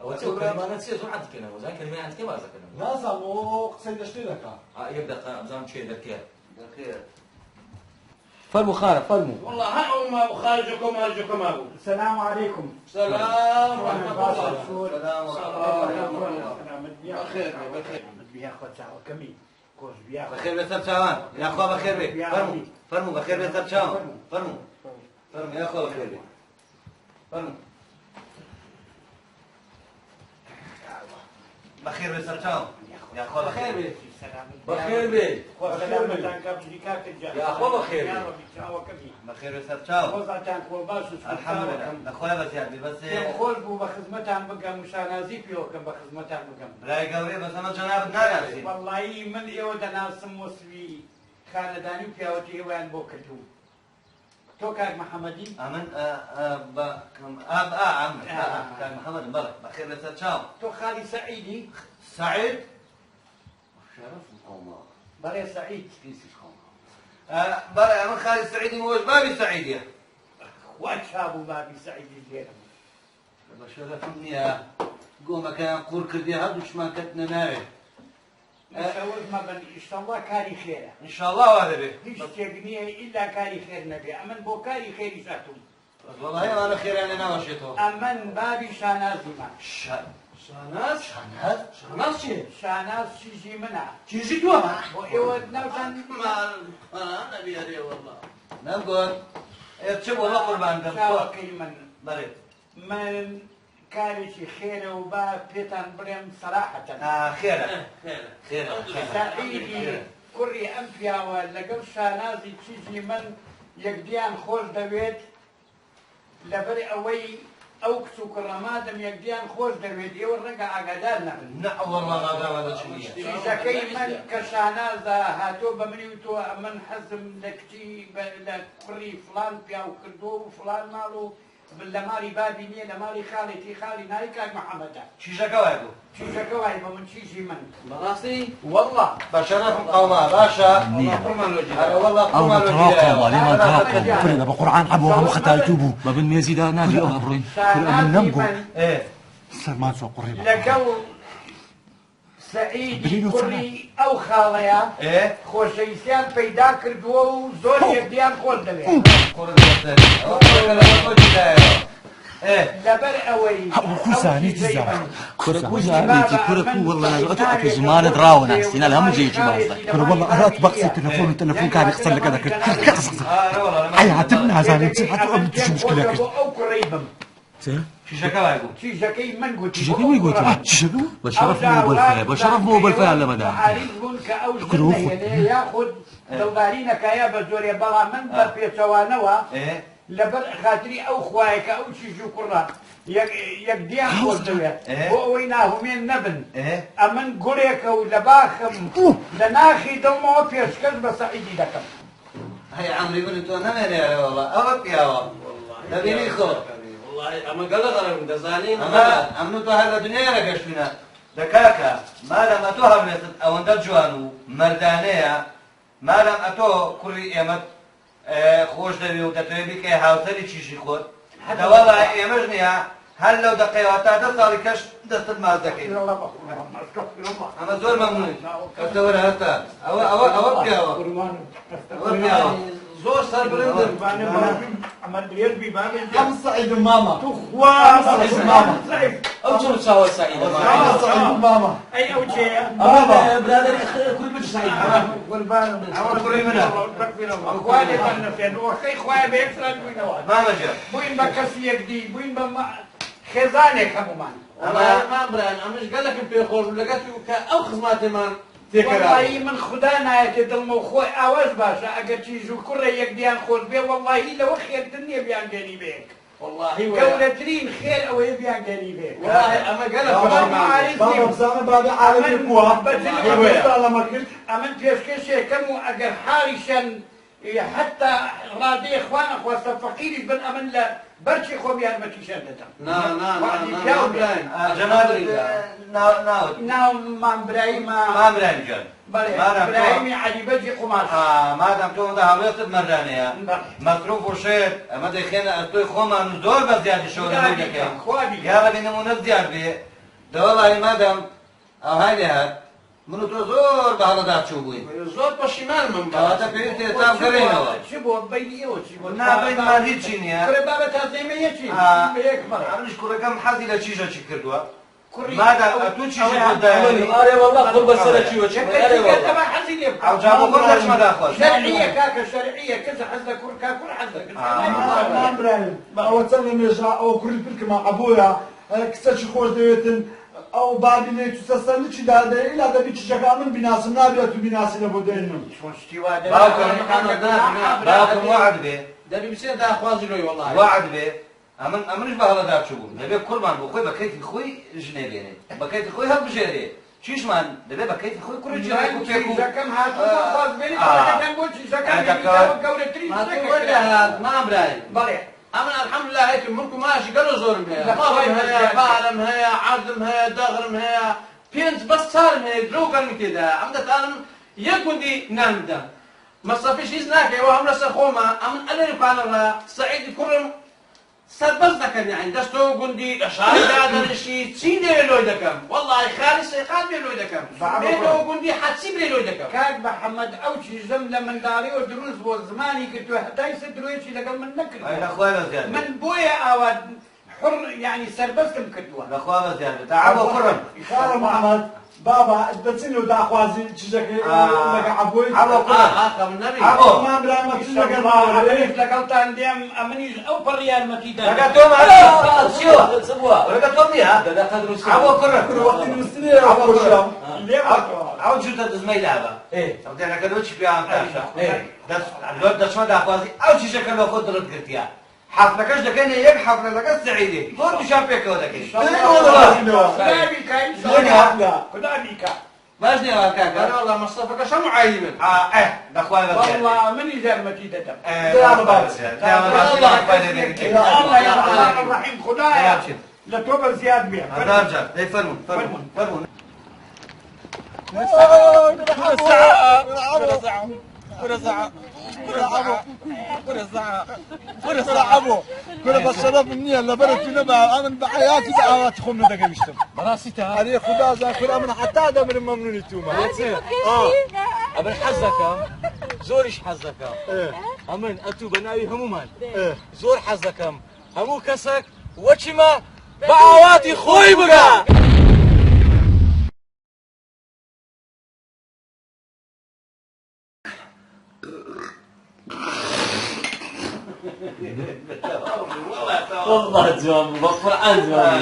أو تقول ما نسيت شو عندك أنا وزان كلمة عندك ما ذكرنا لا سامو قصيد اشترك يبدأ أبزام شيء ذكية بخير فرموا خارج فرموا والله ها ما خارجكم هرجكم أبو السلام عليكم. سلام ورحمة الله السلام ورحمة الله بخير بخير بياخذ ساعة كمين كوز بياخذ بخير بيت شاوان يا أخوة بخير بي فرموا بخير بيت شاوان فرموا يا أخوة بخير بي فرموا بخير بيت شاوان يا أخوة بخير بي بخير بي يا أخوة بخير بي بخير بيت شاوان وضعتان كوباس الحمد لله أخويا بس يعني بس خول بو بخدمتان بقى مشانازي بيوكم بخدمتان بقى براي قوري بس أنا جناب نايا والله من إيوه ناس موسوي خانداني بيوتي وين بوكتو تو كان محمدي أمن عم كان محمد بلى بخير بيت شاوان تو خالي سعيدي سعيد شرف القوم بلي سعيد بلى من خالد سعيدي موج بابي سعيدي واتشابو بابي سعيدي ديالهم بشرفني يا قوم كان قور كردي هادوش ما كتنا ناوي نسوي ما بن إن شاء الله كاري خيره إن شاء الله وهذا به هيش تقنيه إلا كاري خير نبي أمن بو كاري خير ساتو والله أنا خير يعني أنا وشيته أمن بابي شانازي ما شاناز شاناز شيء شاناز شيجي منع تيجي تو وإيود نوتان ما أنا نبي هذه والله نقول تشبه الله قربان شاوكي من بريد من كاري خير وبا بيتان بريم صراحة خير خير سعيدي كوري أنفيا ولقل شانازي تيجي من يقديان خوش دويت لبري أوي أو كسو كرامادم يقديان خوش دويت يور رقع عقدالنا لا والله غدا ولا شيء زكي من كشانازا هاتو بمنيوتو من حزم لكتي لكوري فلان بيا وكردو فلان مالو باللماري بابي نيه لماري خالي نايكا محمدا شيشة كوايبو شيشة كوايبو من شيشي من براسي والله بشرف القوم باشا والله قوم كلنا بقرآن عبوا هم ختايتوبوا ما بن ميزيدا نادي أبرين من نمبو ايه سلمان سو قريبا لكو سعيد كوري أو خاليا ايه خوشيسيان پیدا کردو و زور یکدیان خود دوی قرن لەبەر ئەوەی زانیتی زان كركو زانيتي كركو والله انا اتوقع زمان دراونا سينا لهم جيجي باوزا كره والله أرات بقصي تلفون كان يخسر لك هذاك حياتنا زانيتي حتى قبل شو مشكلة ئەو کوڕەیبم شیشەکە وای بوو چیژەکەی من گوتی شو كم يقول شو بشرف مو بالفعل بشرف مو بالفعل لما دام عارف بوون کە ئەو یاخود دڵدارینەکایە بە زۆرێ بەڵام من بە پێچەوانەوە لەبەر خاتری ئەو خوایە کە ئەو چیژ و کوڕە یەکدیان خۆش دەوێت بۆ ئەوەی ناهومێن نەبن ئەمن گوڵێکە و لە باخم لە ناخی دڵمەوە پێشکەش بە سەعیدی دەکەم هەی عەمری من تۆ نەمێنێرە وەڵڵا ئەوە پیاوە دەبینی خۆ والله ئەمە گەڵە دەڕێم دەزانین ئەمن تۆ هەر لە دنیای رەگەشتوینە دەکاکە مادام ئەتۆ هەبێتت ئەوەندە جوان و مەردانەیە مادام ئەتۆ کوڕی ئێمەت خۆش دەوێ و دەتوێت بیکەی هاوسەری چیشی خۆت دەوەڵا ئێمەش نییە هەر لەو دەقەیەوە تا 10 ساڵی کەش دەستت ماز دەکەیت ئەمە زۆر مەمنون کەوتەوەرە هەستا ئەوە پیاوە زۆر سەربرندم ئەمە درێژ بی بابێ ئەم سەعید ماما توخوا سەعید ماما ئەو چۆن چاوە سەعیدە سەعید ماما ئەی ئەو چێە برادری کوڕی بچ سەعید قوربانم ئەوە کوڕی منە خوا لێتان نەفێنەوە خەی خوایە بە یەکسران بووینەوە مامەجە بووین بە کەسی یەکدی بووین بە خێزانێک هەمومان ئەمان بران ئەمەش گەلەکم پێخۆش لەگەت کە ئەو خزماتێمان والله من خدا نایەتێ دڵمە و خۆی ئاواز باشە ئەگەر چیژ و کوڕە یەکدیان خۆش بێ واللهی لەوە خێرتر نییە بیانگەری بێک والله گەورەترین خێر ئەوەیە بیانگەری بێک ئەمە گەلە بابا بزانە بابا عالمی بووە ئەمن پێشکەشێکەم و ئەگەر حاڵیشەن حتا ڕادەیە خوانە خواستە فەقیریش بن ئەمن لە بەرچی خۆم یارمەتیشان دەدەم ناو مامبرایمە مامرانی جان برایمی عەلیبەجی قوماش مادام تۆ ئەوەندە هاوڵێتت مەردانەیە مەسروف و شێت ئەمە دەیخێنە ئەستۆی خۆمان زۆر بە زیادی شەوەی دەکەین یا بەبێ نمونەت زیاد بێ دەوەڵی مادام ئەوهای لێ هات من و تۆ زۆر بە هەڵەدار چوو بووین زۆر پەشیمانم کەواتە پێویستە ئێستا بگەڕێنەوە چی بۆ بینی ئێوە چی بۆ نابینمان هیچی نییە بابە تازەیمە یەکی ئەمنیش کوڕەکەم حەزی لە چیژەکی کردووە مادام ئەتوو چیژی خۆدایانی ئارێ وەڵڵا قوڵ بەسەرە چیوە ئەو جابۆ خۆ دەچمەدا خۆش شەرعیە کاکە شەرعیە کەس حەز لە کوڕ کا کوڕ حەز دەکرد نامبراین ئەوە چەند لە مێژا ئەوە کوڕی پرکەمە عەبۆیە کچەکی خۆش دەوێتن ئەو بابی لێ تو سەسەرنی چی دادەیە ئیلا دەبی چیژەکە من بیناسم نابێت تو بیناسی لە بۆ دەین من باوکم وعد بێ دەبی بچێت داخوازی لۆی وەڵڵا وعد بێ ئەمنش بە هەڵەدار چوو بووم دەبێت کوڕمان بۆ خۆی بە کەیفی خۆی ژنێ بێنێ بە کەیفی خۆی هەڵبژێرێ چیشمان دەبێت بە کەیفی خۆی کوڕی جیرای و پێک و مامبرای بەڵێ ئەمن الحەمدولله هەیەتم ملک و ماشی گەلۆ زۆرم هەیە ماڵێم هەیە بالم هەیە عەردم هەیە دەغرم هەیە پێنج بەس چارم هەیە درۆ گەرمی تێدایە ئەم دەتانم یەک گوندی نان بدەم مەسەفیش هیچ ناکەیەوە هەم لەسەر خۆمە ئەمن ئەلێرە پانەڵە سەعیدی کوڕم سەربەز دەکەن یعنی دەستۆ گوندی لە شاری دادەنشی چی لێ لۆی دەکەم وەڵڵاهی خالی سێقات بێ لۆی دەکەم بێتەوە گوندی حەچی بێ لۆی دەکەم کاک بەحەمەد ئەو چیزم لە منداڵیەوە دروست بۆ زمانی کردووە هەتای سە درۆیەکی لەگەڵ من نەکرد من بۆیە ئاوا حڕ یعنی سەربەستم کردووە لەخوا بە زیاد بێت عەبۆ کوڕم خارە محەمەد بابا دەچین و داخوازی چیژەکەی لەگە عەبۆی عەبۆ کوڕم ئاخەم نەبی عەبۆ مامبرامە چی لەگەڵ ئەمەش لەگەڵتان دێم ئەمەنیش ئەو پەڕ یارمەتیدان لەگە تۆم چیوە لەگە تۆم نییە عەبۆ کوڕم وەختی نووسینێ عەبۆ کوڕم ئەو جوتە دزمەی لابە ئەو دێنەکە دۆچی پیاوان تاشە دەچمە داخوازی ئەو چیژەکە لە خۆت دڵت گرتیە حفلەکەش دەکەینە یەک حفلە لەگەڵ سەعیدێ زۆر دووشان پێکەوە دەکەین خدا بیکە باش نییە کاکە وەڵڵا مەستەفەکەش هەموو عایلی من دەخوا بە زیاد والله منی یارمەتی دەدەم الرحیم خدایە لە تۆ بە زیاد بێ هەزار جار دەی فەرمون ورزع عبو كل بالشرف مني اللي برد في نبع امن بحياتي دعوات خمنا دقا بيشتم براسيتها علي خدا زان كل امن حتى هذا من ممنون توما ابن حزكم زورش حزكم امن اتو بناوي همومان زور حزكم همو كسك وەچیمە بە ئاواتی خۆی بگا. والله جوان بقرآن جوان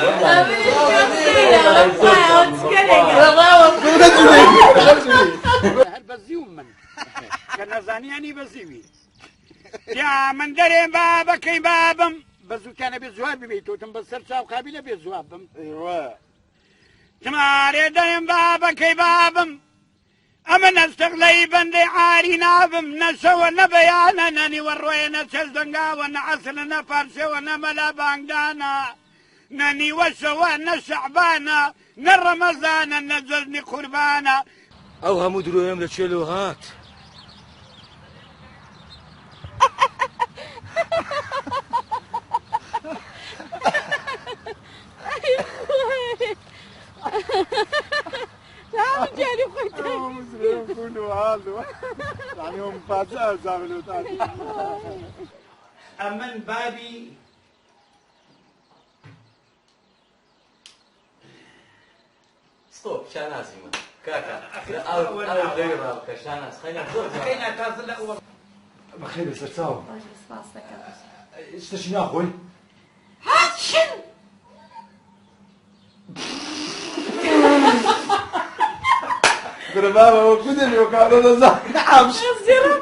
هەر بەزیوم من کە نەزانیانی بەزیوی یا من دەرێن بابەکەی بابم بە زووتانە بێ جواب ببیت تۆتم بەسەر چاو قابلە بێ جواب بم تمارێ دەرێن بابەکەی بابم ئەمە نەستەقلەی بەندەی عاری نابم نەشەوە نەبەیانە نەنیوە ڕۆیە نە چەش دەنگاوە نە عەسلە نە پارچەوە نە مەلا بانگدانە نە نیوەشەوە نە شەعبانە نە ڕەمەزانە نە جەژنی قوربانە ئەو هەموو درۆیم لە چێلۆ هات. ئەمن بابی ستۆپ شانازی من کاکە ئەو دەوی ڕاوکە شاناز خەینە زۆر بەخێر سەر چاوم شتێکی ناخۆی هاتشن برە بابە وەکو دەبێ و کارە دەزان زیێڕم